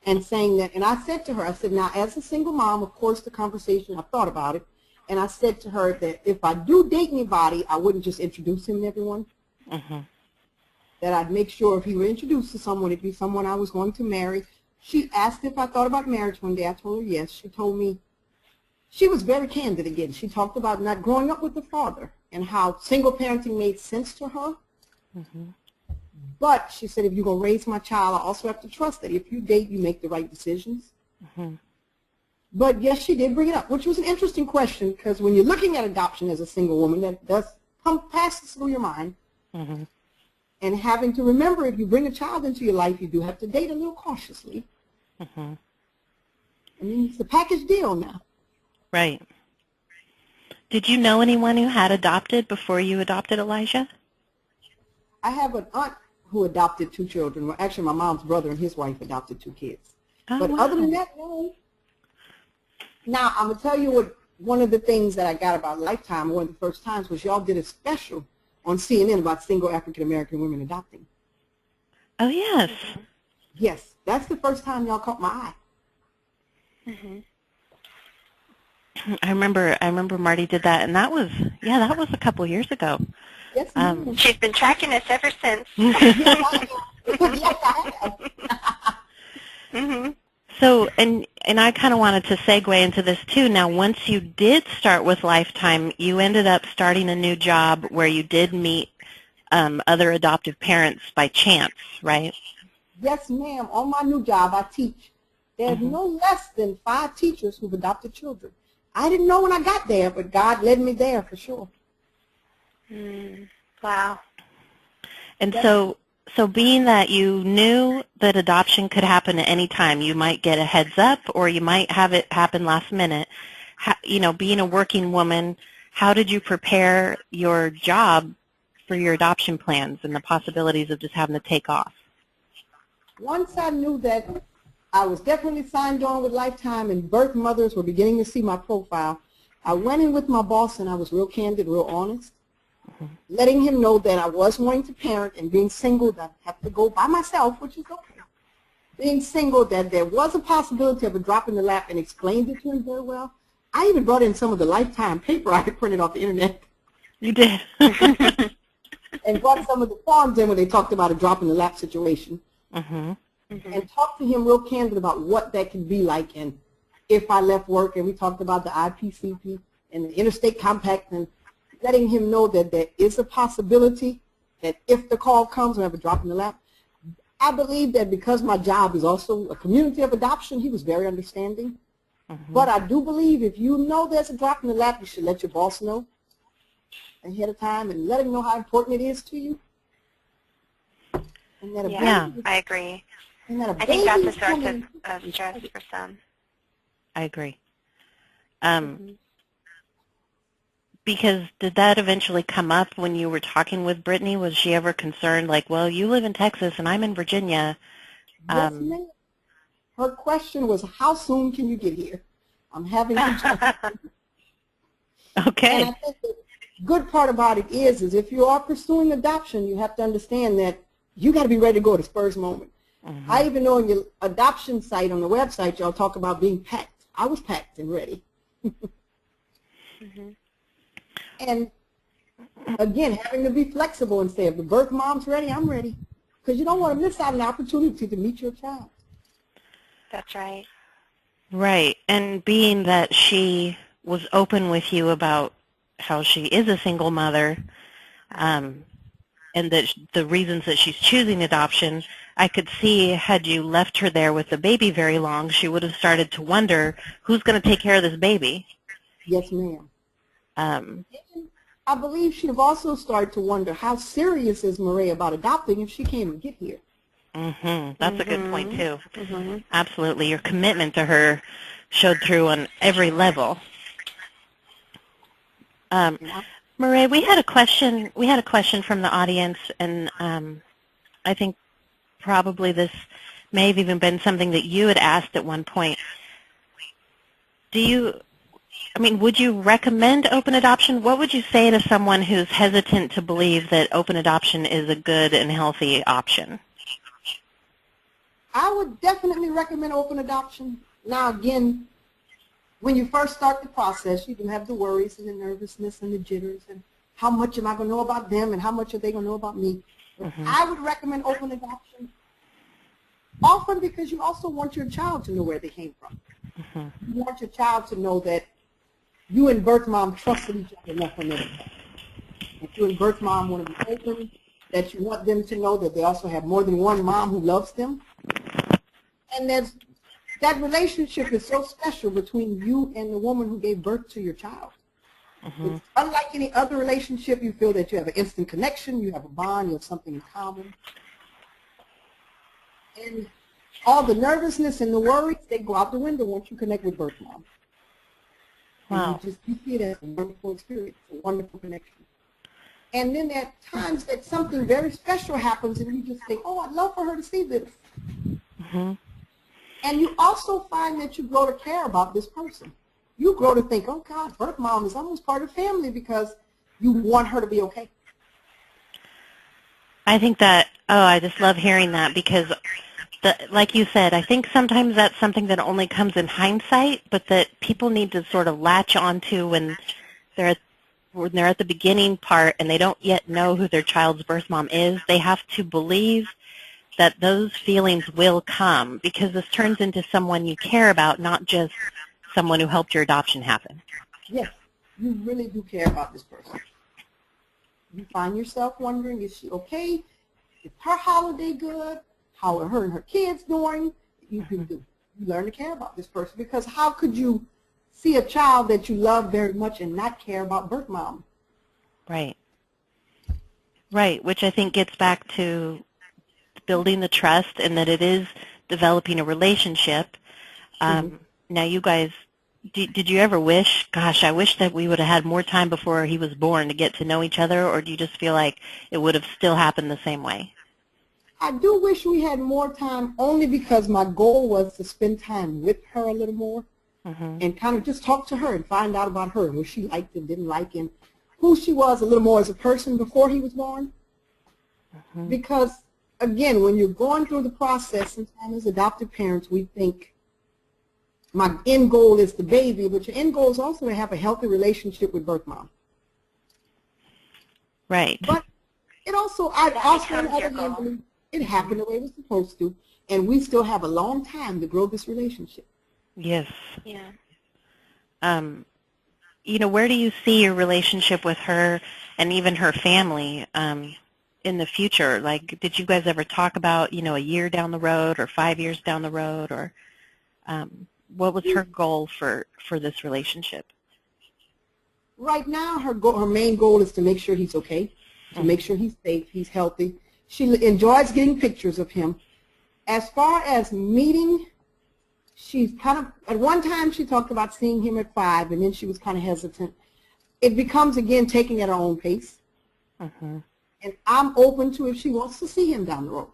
and saying that, and I said to her, I said, now as a single mom, of course the conversation, I thought about it, and I said to her that if I do date anybody, I wouldn't just introduce him to everyone. That I'd make sure if he were introduced to someone, it'd be someone I was going to marry. She asked if I thought about marriage one day. I told her yes. She told me, she was very candid again. She talked about not growing up with a father and how single parenting made sense to her. But she said, if you're going to raise my child, I also have to trust that if you date, you make the right decisions. But yes, she did bring it up, which was an interesting question, because when you're looking at adoption as a single woman, that does pass through your mind. And having to remember, if you bring a child into your life, you do have to date a little cautiously. I mean, it's a package deal now. Right. Did you know anyone who had adopted before you adopted Elijah? I have an aunt who adopted 2 children. Well, actually, my mom's brother and his wife adopted 2 kids. But other than that, no. Now, I'm going to tell you what one of the things that I got about Lifetime, one of the first times, was y'all did a special on CNN about single African-American women adopting. Oh, yes. Yes, that's the first time y'all caught my eye. I remember Marty did that, and that was a couple years ago. Yes, ma'am. She's been tracking us ever since. Yes, I am. Yes, I have. Mm-hmm. So, and I kind of wanted to segue into this too. Now, once you did start with Lifetime, you ended up starting a new job where you did meet other adoptive parents by chance, right? Yes, ma'am. On my new job, I teach. There's no less than 5 teachers who've adopted children. I didn't know when I got there, but God led me there for sure. Wow. And so being that you knew that adoption could happen at any time, you might get a heads up or you might have it happen last minute. Being a working woman, how did you prepare your job for your adoption plans and the possibilities of just having to take off? Once I knew that I was definitely signed on with Lifetime and birth mothers were beginning to see my profile, I went in with my boss and I was real candid, real honest, letting him know that I was wanting to parent and being single, that I have to go by myself, which is okay. Being single, that there was a possibility of a drop in the lap, and explained it to him very well. I even brought in some of the Lifetime paper I had printed off the internet. You did. And brought some of the forms in when they talked about a drop in the lap situation. And talked to him real candid about what that could be like, and if I left work, and we talked about the IPCP and the Interstate Compact, and letting him know that there is a possibility that if the call comes and I have a drop in the lap. I believe that because my job is also a community of adoption, he was very understanding. But I do believe if you know there's a drop in the lap, you should let your boss know ahead of time and let him know how important it is to you. And that I agree. And that I think that's a source of stress for some. I agree. Because did that eventually come up when you were talking with Brittany? Was she ever concerned, like, well, you live in Texas and I'm in Virginia? Yes, ma'am. Her question was, how soon can you get here? I'm having some Okay. And I think the good part about it is if you are pursuing adoption, you have to understand that you got to be ready to go at the first moment. I even know on your adoption site, on the website, y'all talk about being packed. I was packed and ready. And again, having to be flexible and say, if the birth mom's ready, I'm ready. Because you don't want to miss out on an opportunity to meet your child. That's right. Right. And being that she was open with you about how she is a single mother, and that the reasons that she's choosing adoption, I could see had you left her there with the baby very long, she would have started to wonder, who's going to take care of this baby? Yes, ma'am. I believe she'd have also started to wonder, how serious is MaRay about adopting if she can't even get here? That's a good point, too. Absolutely. Your commitment to her showed through on every level. MaRay, we had a question. We had a question from the audience, and I think probably this may have even been something that you had asked at one point. Would you recommend open adoption? What would you say to someone who's hesitant to believe that open adoption is a good and healthy option? I would definitely recommend open adoption. Now, again, when you first start the process, you can have the worries and the nervousness and the jitters and how much am I going to know about them and how much are they going to know about me. I would recommend open adoption, often because you also want your child to know where they came from. You want your child to know that you and birth mom trusted each other enough for them. If you and birth mom want to be open, that you want them to know that they also have more than one mom who loves them. And that relationship is so special between you and the woman who gave birth to your child. It's unlike any other relationship. You feel that you have an instant connection, you have a bond, you have something in common. And all the nervousness and the worries, they go out the window once you connect with birth mom. Wow. And you see it as a wonderful experience, a wonderful connection. And then there are times that something very special happens and you just think, oh, I'd love for her to see this. And you also find that you grow to care about this person. You grow to think, oh, God, birth mom is almost part of the family because you want her to be okay. I think that, I just love hearing that because, like you said, I think sometimes that's something that only comes in hindsight, but that people need to sort of latch onto when they're when they're at the beginning part and they don't yet know who their child's birth mom is, they have to believe that those feelings will come, because this turns into someone you care about, not just someone who helped your adoption happen. Yes, you really do care about this person. You find yourself wondering, is she okay? Is her holiday good? How are her and her kids doing? You learn to care about this person, because how could you see a child that you love very much and not care about birth mom? Right. Right, which I think gets back to building the trust, and that it is developing a relationship. Now, you guys, did you ever wish, gosh, I wish that we would have had more time before he was born to get to know each other, or do you just feel like it would have still happened the same way? I do wish we had more time, only because my goal was to spend time with her a little more and kind of just talk to her and find out about her and what she liked and didn't like and who she was a little more as a person before he was born. Because, again, when you're going through the process, sometimes as adoptive parents, we think my end goal is the baby, but your end goal is also to have a healthy relationship with birth mom. Right. But it also, it happened the way it was supposed to, and we still have a long time to grow this relationship. Yes. Yeah. You know, where do you see your relationship with her and even her family in the future? Like, did you guys ever talk about, you know, a year down the road or 5 years down the road, or what was her goal for this relationship? Right now, her main goal is to make sure he's okay, to make sure he's safe, he's healthy. She enjoys getting pictures of him. As far as meeting, she's kind of, at one time she talked about seeing him at 5, and then she was kind of hesitant. It becomes, again, taking at her own pace. And I'm open to if she wants to see him down the road.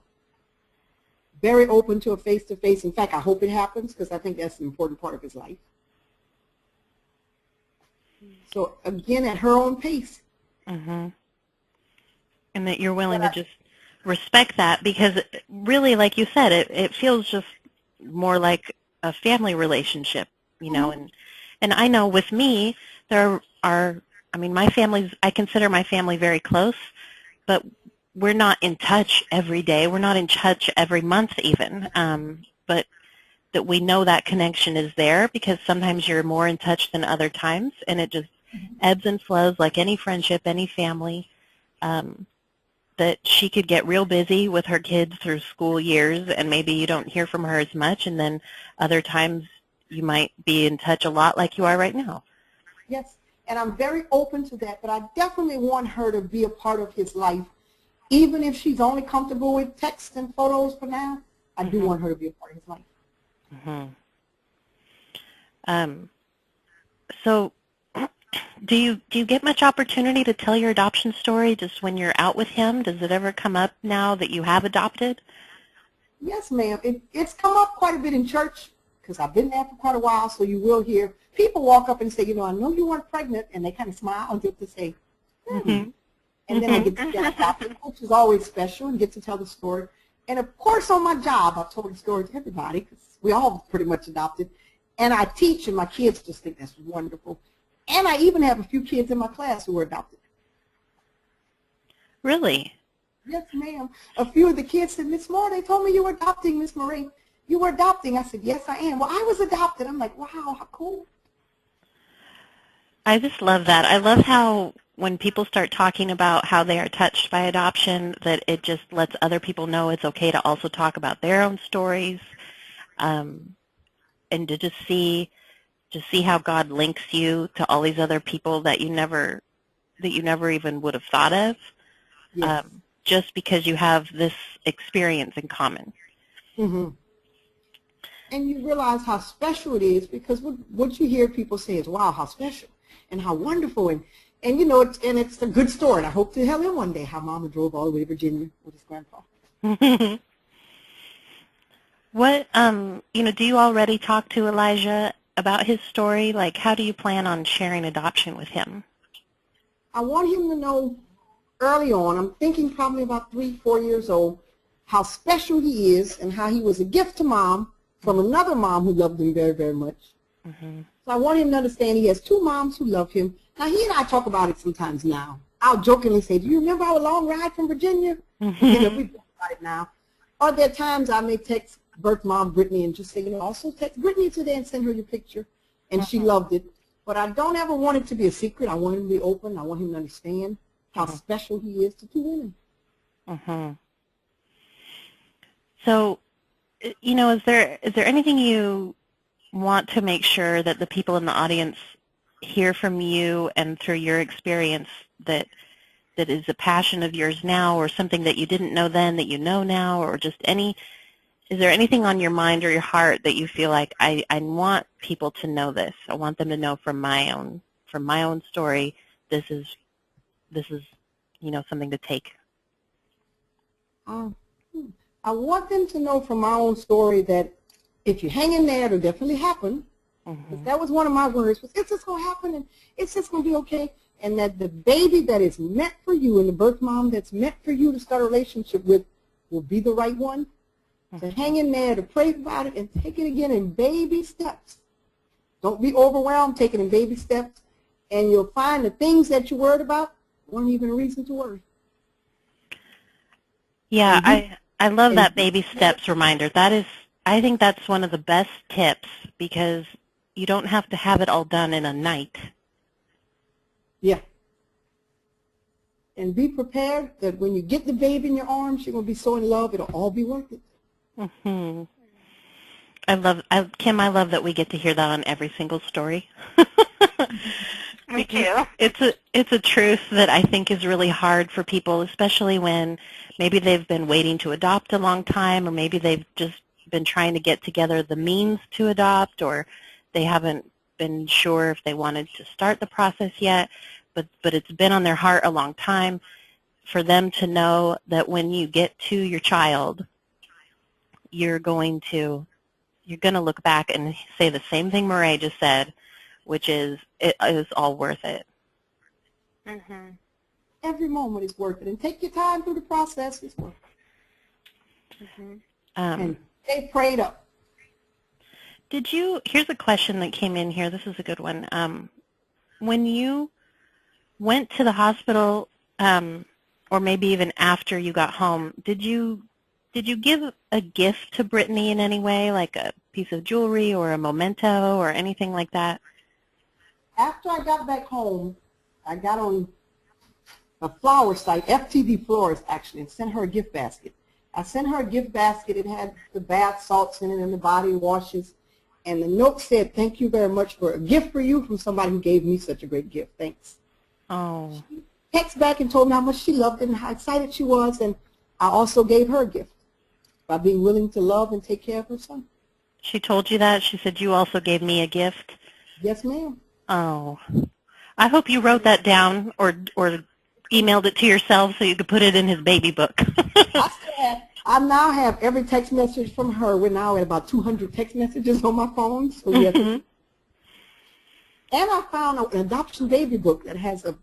Very open to a face-to-face. In fact, I hope it happens, because I think that's an important part of his life. So, again, at her own pace. And that you're willing to just respect that, because really, like you said, it feels just more like a family relationship, you know. And I know with me, there are, I mean, my family's, I consider my family very close, but we're not in touch every day. We're not in touch every month even, but that we know that connection is there, because sometimes you're more in touch than other times, and it just ebbs and flows like any friendship, any family. That she could get real busy with her kids through school years, and maybe you don't hear from her as much, and then other times you might be in touch a lot like you are right now. Yes, and I'm very open to that, but I definitely want her to be a part of his life. Even if she's only comfortable with text and photos for now, I do want her to be a part of his life. So do you get much opportunity to tell your adoption story just when you're out with him? Does it ever come up now that you have adopted? Yes, ma'am. It's come up quite a bit in church, because I've been there for quite a while, so you will hear people walk up and say, you know, I know you weren't pregnant, and they kind of smile and get to say, And then I get to get adopted, which is always special, and get to tell the story. And, of course, on my job, I've told the story to everybody, because we all pretty much adopted. And I teach, and my kids just think that's wonderful. And I even have a few kids in my class who were adopted. Really? Yes, ma'am. A few of the kids said, Miss Moore, they told me you were adopting, Miss Marie. You were adopting. I said, yes, I am. Well, I was adopted. I'm like, wow, how cool. I just love that. I love how when people start talking about how they are touched by adoption, that it just lets other people know it's okay to also talk about their own stories, and to just see how God links you to all these other people that you never even would have thought of, just because you have this experience in common. And you realize how special it is, because what you hear people say is, wow, how special and how wonderful, and you know, it's a good story. And I hope to tell him one day how Mama drove all the way to Virginia with his grandpa. What you know, do you already talk to Elijah about his story? Like, how do you plan on sharing adoption with him? I want him to know early on, I'm thinking probably about 3-4 years old, how special he is and how he was a gift to Mom from another mom who loved him very, very much. So I want him to understand he has two moms who love him. Now, he and I talk about it sometimes now. I'll jokingly say, do you remember our long ride from Virginia? We talk about it now. Or there are times I may text birth mom Brittany and just say, also text Brittany today and send her your picture. And she loved it. But I don't ever want it to be a secret. I want him to be open. I want him to understand how special he is to two women. So, is there anything you want to make sure that the people in the audience hear from you and through your experience that is a passion of yours now, or something that you didn't know then that you know now, or just is there anything on your mind or your heart that you feel like I want people to know this? I want them to know from my own story, this is something to take. I want them to know from my own story that if you hang in there, it'll definitely happen. That was one of my words, was it's just going to happen and it's just going to be okay. And that the baby that is meant for you and the birth mom that's meant for you to start a relationship with will be the right one. To hang in there, to pray about it, and take it again in baby steps. Don't be overwhelmed, take it in baby steps, and you'll find the things that you're worried about weren't even a reason to worry. Yeah, I love that baby steps reminder. I think that's one of the best tips, because you don't have to have it all done in a night. Yeah. And be prepared that when you get the baby in your arms, you're going to be so in love, it'll all be worth it. Kim, I love that we get to hear that on every single story. Me too. It's a truth that I think is really hard for people, especially when maybe they've been waiting to adopt a long time, or maybe they've just been trying to get together the means to adopt, or they haven't been sure if they wanted to start the process yet, but it's been on their heart a long time. For them to know that when you get to your child, you're going to look back and say the same thing MaRay just said, which is, it is all worth it. Every moment is worth it. And take your time through the process. It's worth it. And stay prayed up. Here's a question that came in here. This is a good one. When you went to the hospital, or maybe even after you got home, did you give a gift to Brittany in any way, like a piece of jewelry or a memento or anything like that? After I got back home, I got on a flower site, FTD Florist actually, and sent her a gift basket. I sent her a gift basket. It had the bath salts in it and the body washes. And the note said, thank you very much for a gift for you from somebody who gave me such a great gift. Thanks. Oh. She texted back and told me how much she loved it and how excited she was. And I also gave her a gift by being willing to love and take care of her son. She told you that? She said, you also gave me a gift? Yes, ma'am. Oh. I hope you wrote that down or emailed it to yourself so you could put it in his baby book. I now have every text message from her. We're now at about 200 text messages on my phone. So yes. And I found an adoption baby book that has a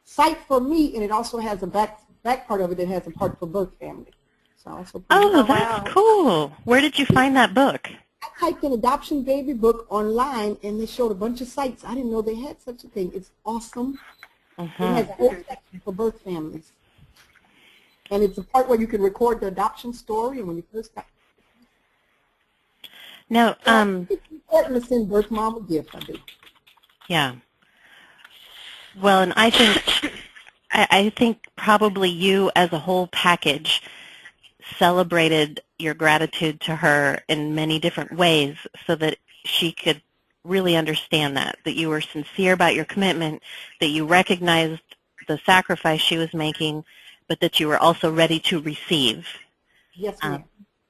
site for me, and it also has a back part of it that has a part for birth family. So that's cool. Where did you find that book? I typed in adoption baby book online, and they showed a bunch of sites. I didn't know they had such a thing. It's awesome. It has a whole section for birth families. And it's a part where you can record the adoption story, and when you first got Now, it's important to send birth mom a gift, I do. Yeah. Well, and I think probably you as a whole package celebrated your gratitude to her in many different ways so that she could really understand that you were sincere about your commitment, that you recognized the sacrifice she was making, but that you were also ready to receive. Yes, ma'am.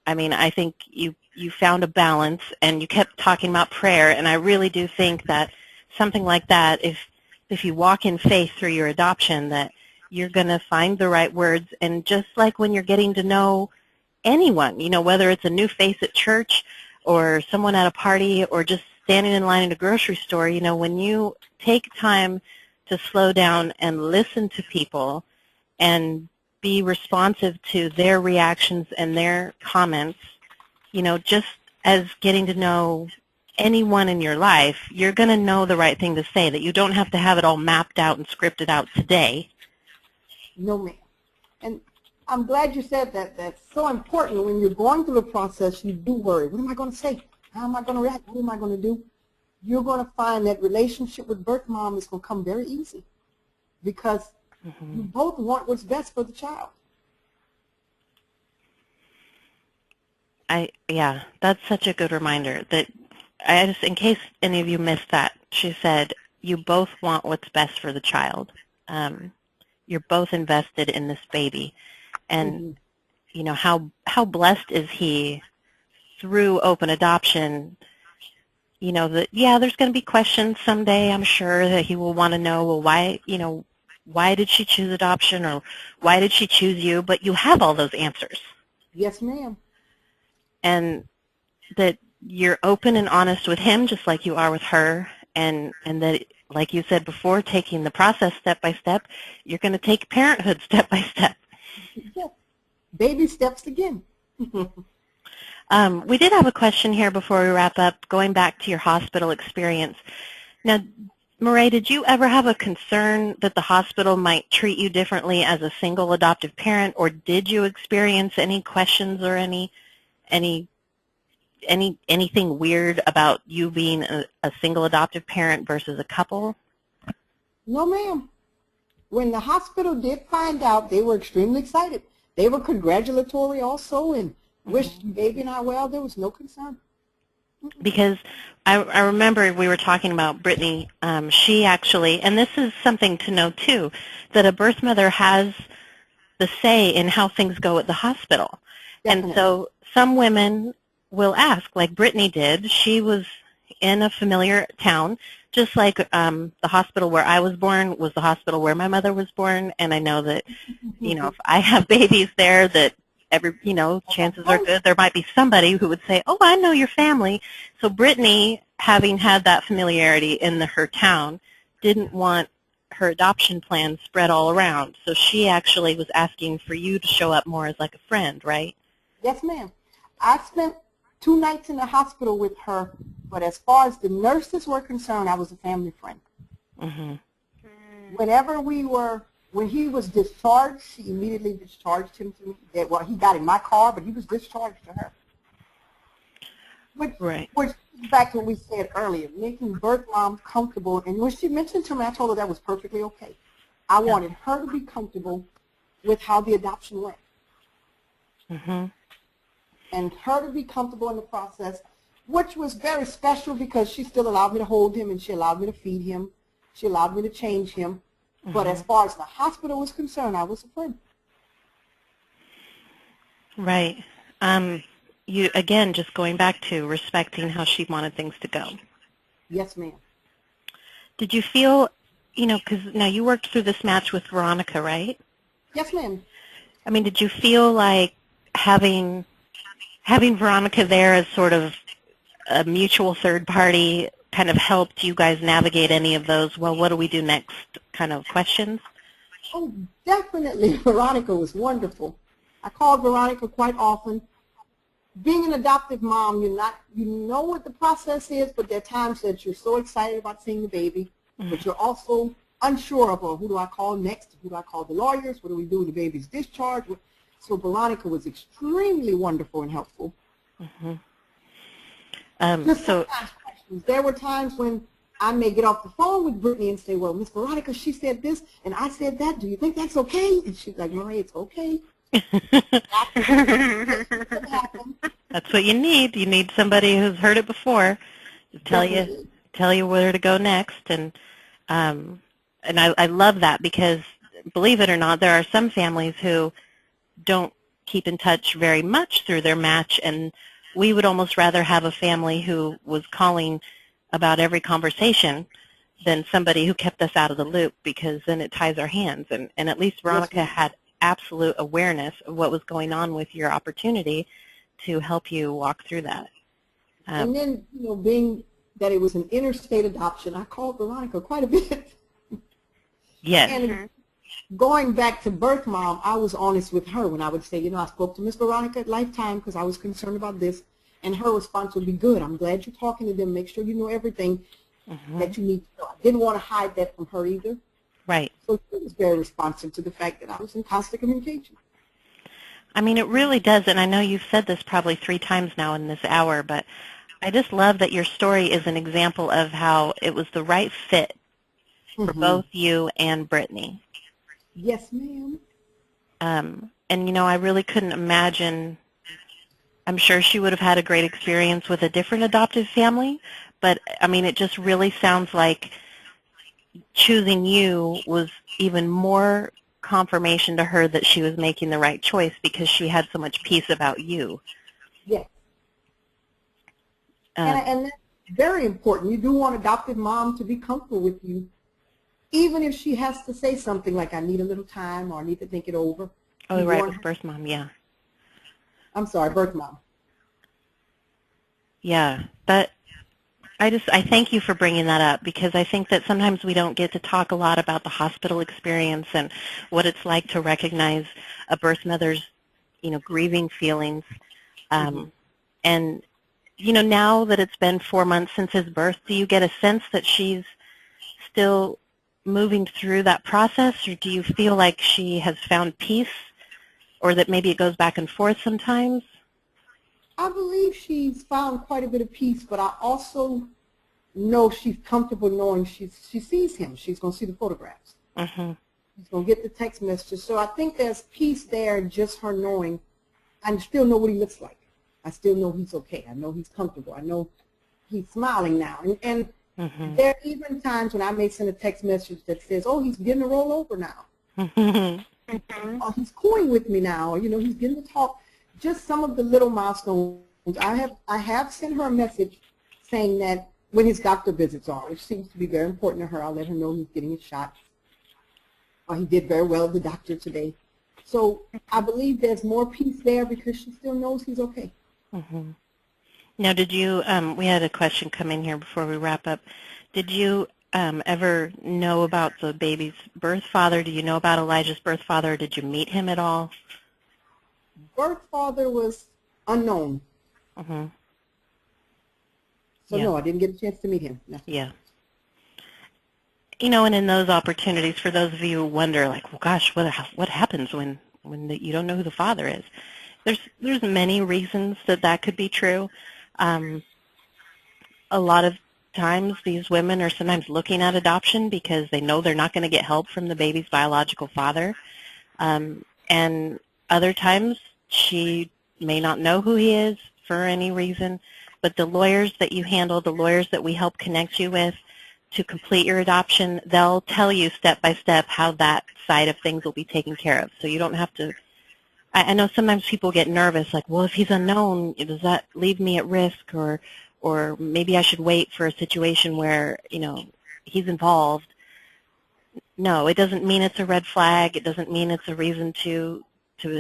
I mean, I think you found a balance, and you kept talking about prayer, and I really do think that something like that, if you walk in faith through your adoption, that you're going to find the right words. And just like when you're getting to know anyone, whether it's a new face at church or someone at a party or just standing in line at a grocery store, when you take time to slow down and listen to people and be responsive to their reactions and their comments, just as getting to know anyone in your life, you're going to know the right thing to say, that you don't have to have it all mapped out and scripted out today. No, ma'am. And I'm glad you said that. That's so important. When you're going through the process, you do worry. What am I going to say? How am I going to react? What am I going to do? You're going to find that relationship with birth mom is going to come very easy because you both want what's best for the child. Yeah, that's such a good reminder. That in case any of you missed that, she said you both want what's best for the child. You're both invested in this baby, and you know how blessed is he through open adoption. You know that there's going to be questions someday. I'm sure that he will want to know, well, why did she choose adoption, or why did she choose you? But you have all those answers. Yes, ma'am. And that you're open and honest with him just like you are with her, and that, like you said before, taking the process step by step, you're going to take parenthood step by step. Yes. Baby steps again. We did have a question here before we wrap up, going back to your hospital experience. Now, MaRay, did you ever have a concern that the hospital might treat you differently as a single adoptive parent, or did you experience any questions or anything weird about you being a single adoptive parent versus a couple? No, ma'am. When the hospital did find out, they were extremely excited. They were congratulatory also and wished baby and I well. There was no concern. Because I remember we were talking about Brittany. She actually, and this is something to know too, that a birth mother has the say in how things go at the hospital. Definitely. And so some women will ask, like Brittany did. She was in a familiar town, just like the hospital where I was born was the hospital where my mother was born, and I know that, if I have babies there, that chances are good there might be somebody who would say, oh, I know your family. So Brittany, having had that familiarity in her town, didn't want her adoption plan spread all around. So she actually was asking for you to show up more as like a friend, right? Yes, ma'am. I spent 2 nights in the hospital with her, but as far as the nurses were concerned, I was a family friend. When he was discharged, she immediately discharged him to me. Well, he got in my car, but he was discharged to her. Which is back to what we said earlier, making birth moms comfortable. And when she mentioned to me, I told her that was perfectly okay. I wanted her to be comfortable with how the adoption went. And her to be comfortable in the process, which was very special because she still allowed me to hold him and she allowed me to feed him. She allowed me to change him. But as far as the hospital was concerned, I was a friend. Right. You, again, just going back to respecting how she wanted things to go. Yes, ma'am. Did you feel, because now you worked through this match with Veronica, right? Yes, ma'am. I mean, did you feel like having Veronica there as sort of a mutual third party kind of helped you guys navigate any of those, well, what do we do next kind of questions? Oh, definitely. Veronica was wonderful. I called Veronica quite often. Being an adoptive mom, you know what the process is, but there are times that you're so excited about seeing the baby, but you're also unsure of, well, who do I call next? Who do I call the lawyers? What do we do when the baby's discharged? So Veronica was extremely wonderful and helpful. There were times when I may get off the phone with Brittany and say, well, Miss Veronica, she said this, and I said that. Do you think that's okay? And she's like, MaRay, it's okay. That's what you need. You need somebody who's heard it before to tell you where to go next. And I love that because, believe it or not, there are some families who don't keep in touch very much through their match, and we would almost rather have a family who was calling about every conversation than somebody who kept us out of the loop, because then it ties our hands. And at least Veronica had absolute awareness of what was going on with your opportunity to help you walk through that. And then, being that it was an interstate adoption, I called Veronica quite a bit. Yes. And going back to birth mom, I was honest with her when I would say, I spoke to Miss Veronica at Lifetime because I was concerned about this, And her response would be, good, I'm glad you're talking to them. Make sure you know everything that you need to know. I didn't want to hide that from her either. Right. So she was very responsive to the fact that I was in constant communication. I mean, it really does, and I know you've said this probably 3 times now in this hour, but I just love that your story is an example of how it was the right fit for both you and Brittany. Yes, ma'am. And, you know, I really couldn't imagine, I'm sure she would have had a great experience with a different adoptive family, but, I mean, it just really sounds like choosing you was even more confirmation to her that she was making the right choice because she had so much peace about you. Yes. And that's very important. You do want adoptive mom to be comfortable with you, even if she has to say something like, I need a little time or I need to think it over. Oh, right, with birth mom, yeah. I'm sorry, birth mom. Yeah, but I thank you for bringing that up because I think that sometimes we don't get to talk a lot about the hospital experience and what it's like to recognize a birth mother's, you know, grieving feelings. And, you know, now that it's been 4 months since his birth, do you get a sense that she's still moving through that process, or do you feel like she has found peace, or that maybe it goes back and forth sometimes? I believe she's found quite a bit of peace, but I also know she's comfortable knowing she sees him. She's going to see the photographs. She's going to get the text messages. So I think there's peace there in just her knowing. I still know what he looks like. I still know he's okay. I know he's comfortable. I know he's smiling now. And there are even times when I may send a text message that says, oh, he's getting to roll over now. Or he's cooing with me now. Or, you know, he's getting to talk. Just some of the little milestones. I have sent her a message saying that when his doctor visits are, which seems to be very important to her, I'll let her know he's getting his shots. Or he did very well at the doctor today. So I believe there's more peace there because she still knows he's okay. Now, did you, we had a question come in here before we wrap up. Did you ever know about the baby's birth father? Do you know about Elijah's birth father? Did you meet him at all? Birth father was unknown. So no, I didn't get a chance to meet him. No. Yeah. You know, and in those opportunities, for those of you who wonder, like, well, gosh, what happens when you don't know who the father is? There's many reasons that could be true. A lot of times these women are sometimes looking at adoption because they know they're not going to get help from the baby's biological father. And other times she may not know who he is for any reason, but the lawyers that you handle, the lawyers that we help connect you with to complete your adoption, they'll tell you step by step how that side of things will be taken care of. So you don't have to, I know sometimes people get nervous, like, well, if he's unknown, does that leave me at risk, or maybe I should wait for a situation where, you know, he's involved. No, it doesn't mean it's a red flag. It doesn't mean it's a reason to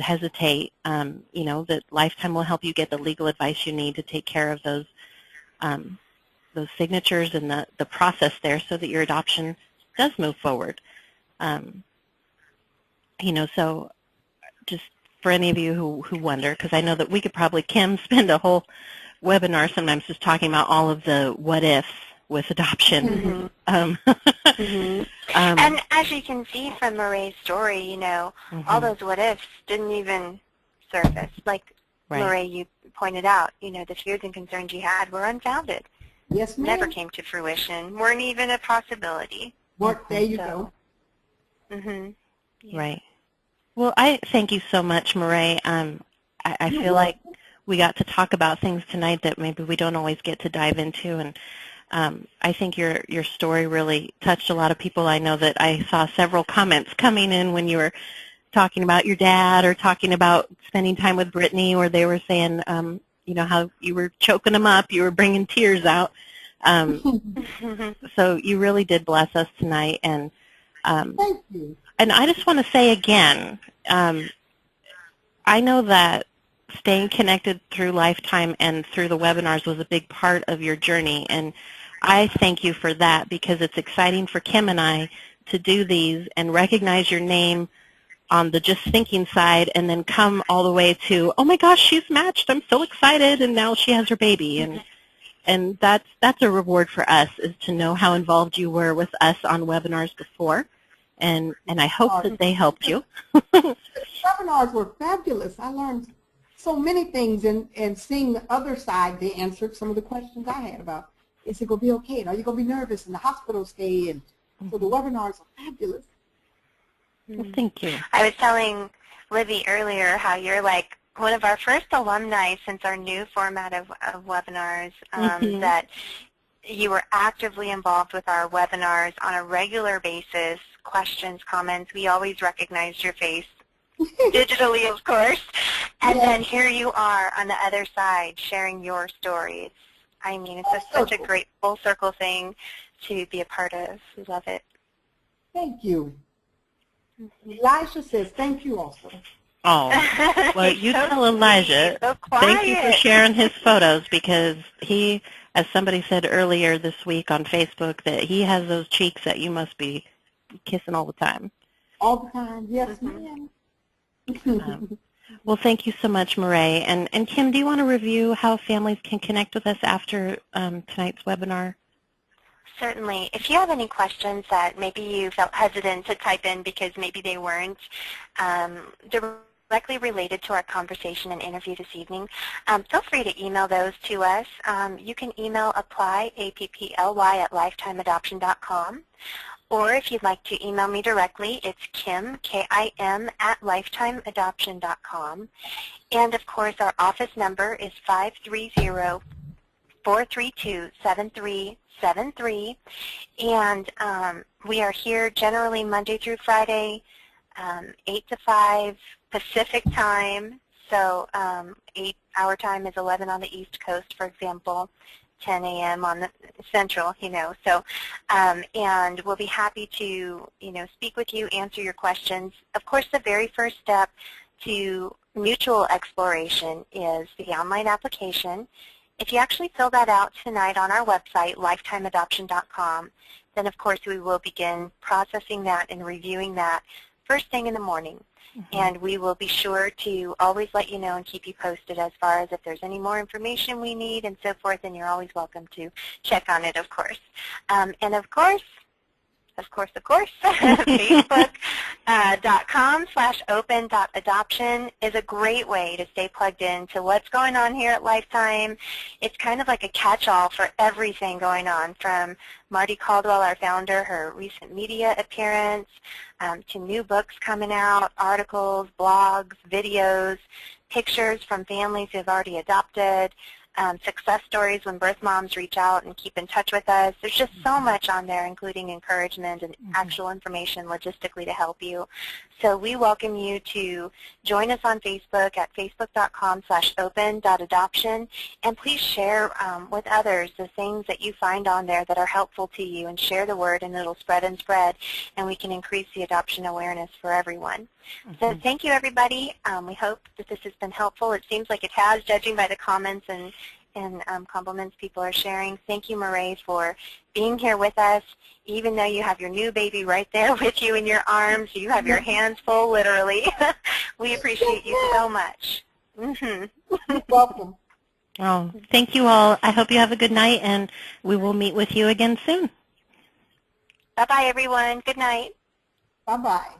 hesitate. You know, that Lifetime will help you get the legal advice you need to take care of those signatures and the process there so that your adoption does move forward. You know, so just for any of you who wonder, because I know that we could probably, Kim, spend a whole webinar sometimes just talking about all of the what ifs with adoption. And as you can see from MaRay's story, you know, all those what ifs didn't even surface. Like MaRay, you pointed out, you know, the fears and concerns you had were unfounded. Yes, ma'am. Never came to fruition, weren't even a possibility. There you go. Right. Well, I thank you so much, MaRay. I feel like we got to talk about things tonight that maybe we don't always get to dive into, and I think your story really touched a lot of people. I know that I saw several comments coming in when you were talking about your dad or talking about spending time with Brittany, or they were saying, you know, how you were choking them up, you were bringing tears out. So you really did bless us tonight, and thank you. And I just want to say again, I know that staying connected through Lifetime and through the webinars was a big part of your journey, and I thank you for that because it's exciting for Kim and I to do these and recognize your name on the just thinking side and then come all the way to, oh my gosh, she's matched, I'm so excited, and now she has her baby. And that's a reward for us, is to know how involved you were with us on webinars before. And I hope that they helped you. The webinars were fabulous. I learned so many things, and seeing the other side, they answered some of the questions I had about, is it going to be okay? Are you going to be nervous in the hospital stay? And so the webinars are fabulous. Well, thank you. I was telling Libby earlier how you're like one of our first alumni since our new format of webinars, that you were actively involved with our webinars on a regular basis, questions, comments. We always recognized your face, digitally of course, and then here you are on the other side sharing your stories. I mean, it's just such a great full circle thing to be a part of. We love it. Thank you. Elijah says thank you also. Oh, well, you tell Elijah, thank you for sharing his photos, because he, as somebody said earlier this week on Facebook, that he has those cheeks that you must be kissing all the time. All the time, yes, ma'am. Well, thank you so much, MaRay. And Kim, do you want to review how families can connect with us after tonight's webinar? Certainly. If you have any questions that maybe you felt hesitant to type in because maybe they weren't directly related to our conversation and interview this evening, feel free to email those to us. You can email apply, A-P-P-L-Y, at lifetimeadoption.com. Or if you'd like to email me directly, it's Kim, K-I-M, at lifetimeadoption.com. And, of course, our office number is 530-432-7373. And we are here generally Monday through Friday, 8 to 5 Pacific time. So 8 our time is 11 on the East Coast, for example. 10 a.m. on the Central, So, and we'll be happy to, speak with you, answer your questions. Of course, the very first step to mutual exploration is the online application. If you actually fill that out tonight on our website, lifetimeadoption.com, then of course we will begin processing that and reviewing that first thing in the morning. And we will be sure to always let you know and keep you posted as far as if there's any more information we need and so forth, and you're always welcome to check on it, of course. And of course, Facebook.com/open.adoption is a great way to stay plugged in to what's going on here at Lifetime. It's kind of like a catch-all for everything going on, from Marty Caldwell, our founder, her recent media appearance, to new books coming out, articles, blogs, videos, pictures from families who have already adopted, success stories when birth moms reach out and keep in touch with us. There's just so much on there, including encouragement and actual information logistically to help you. So we welcome you to join us on Facebook at facebook.com/open.adoption, and please share with others the things that you find on there that are helpful to you, and share the word, and it'll spread and spread, and we can increase the adoption awareness for everyone. So thank you, everybody. We hope that this has been helpful. It seems like it has, judging by the comments and compliments people are sharing. Thank you, MaRay, for being here with us. Even though you have your new baby right there with you in your arms, you have your hands full, literally. We appreciate you so much. You're welcome. Oh, thank you all. I hope you have a good night, and we will meet with you again soon. Bye-bye, everyone. Good night. Bye-bye.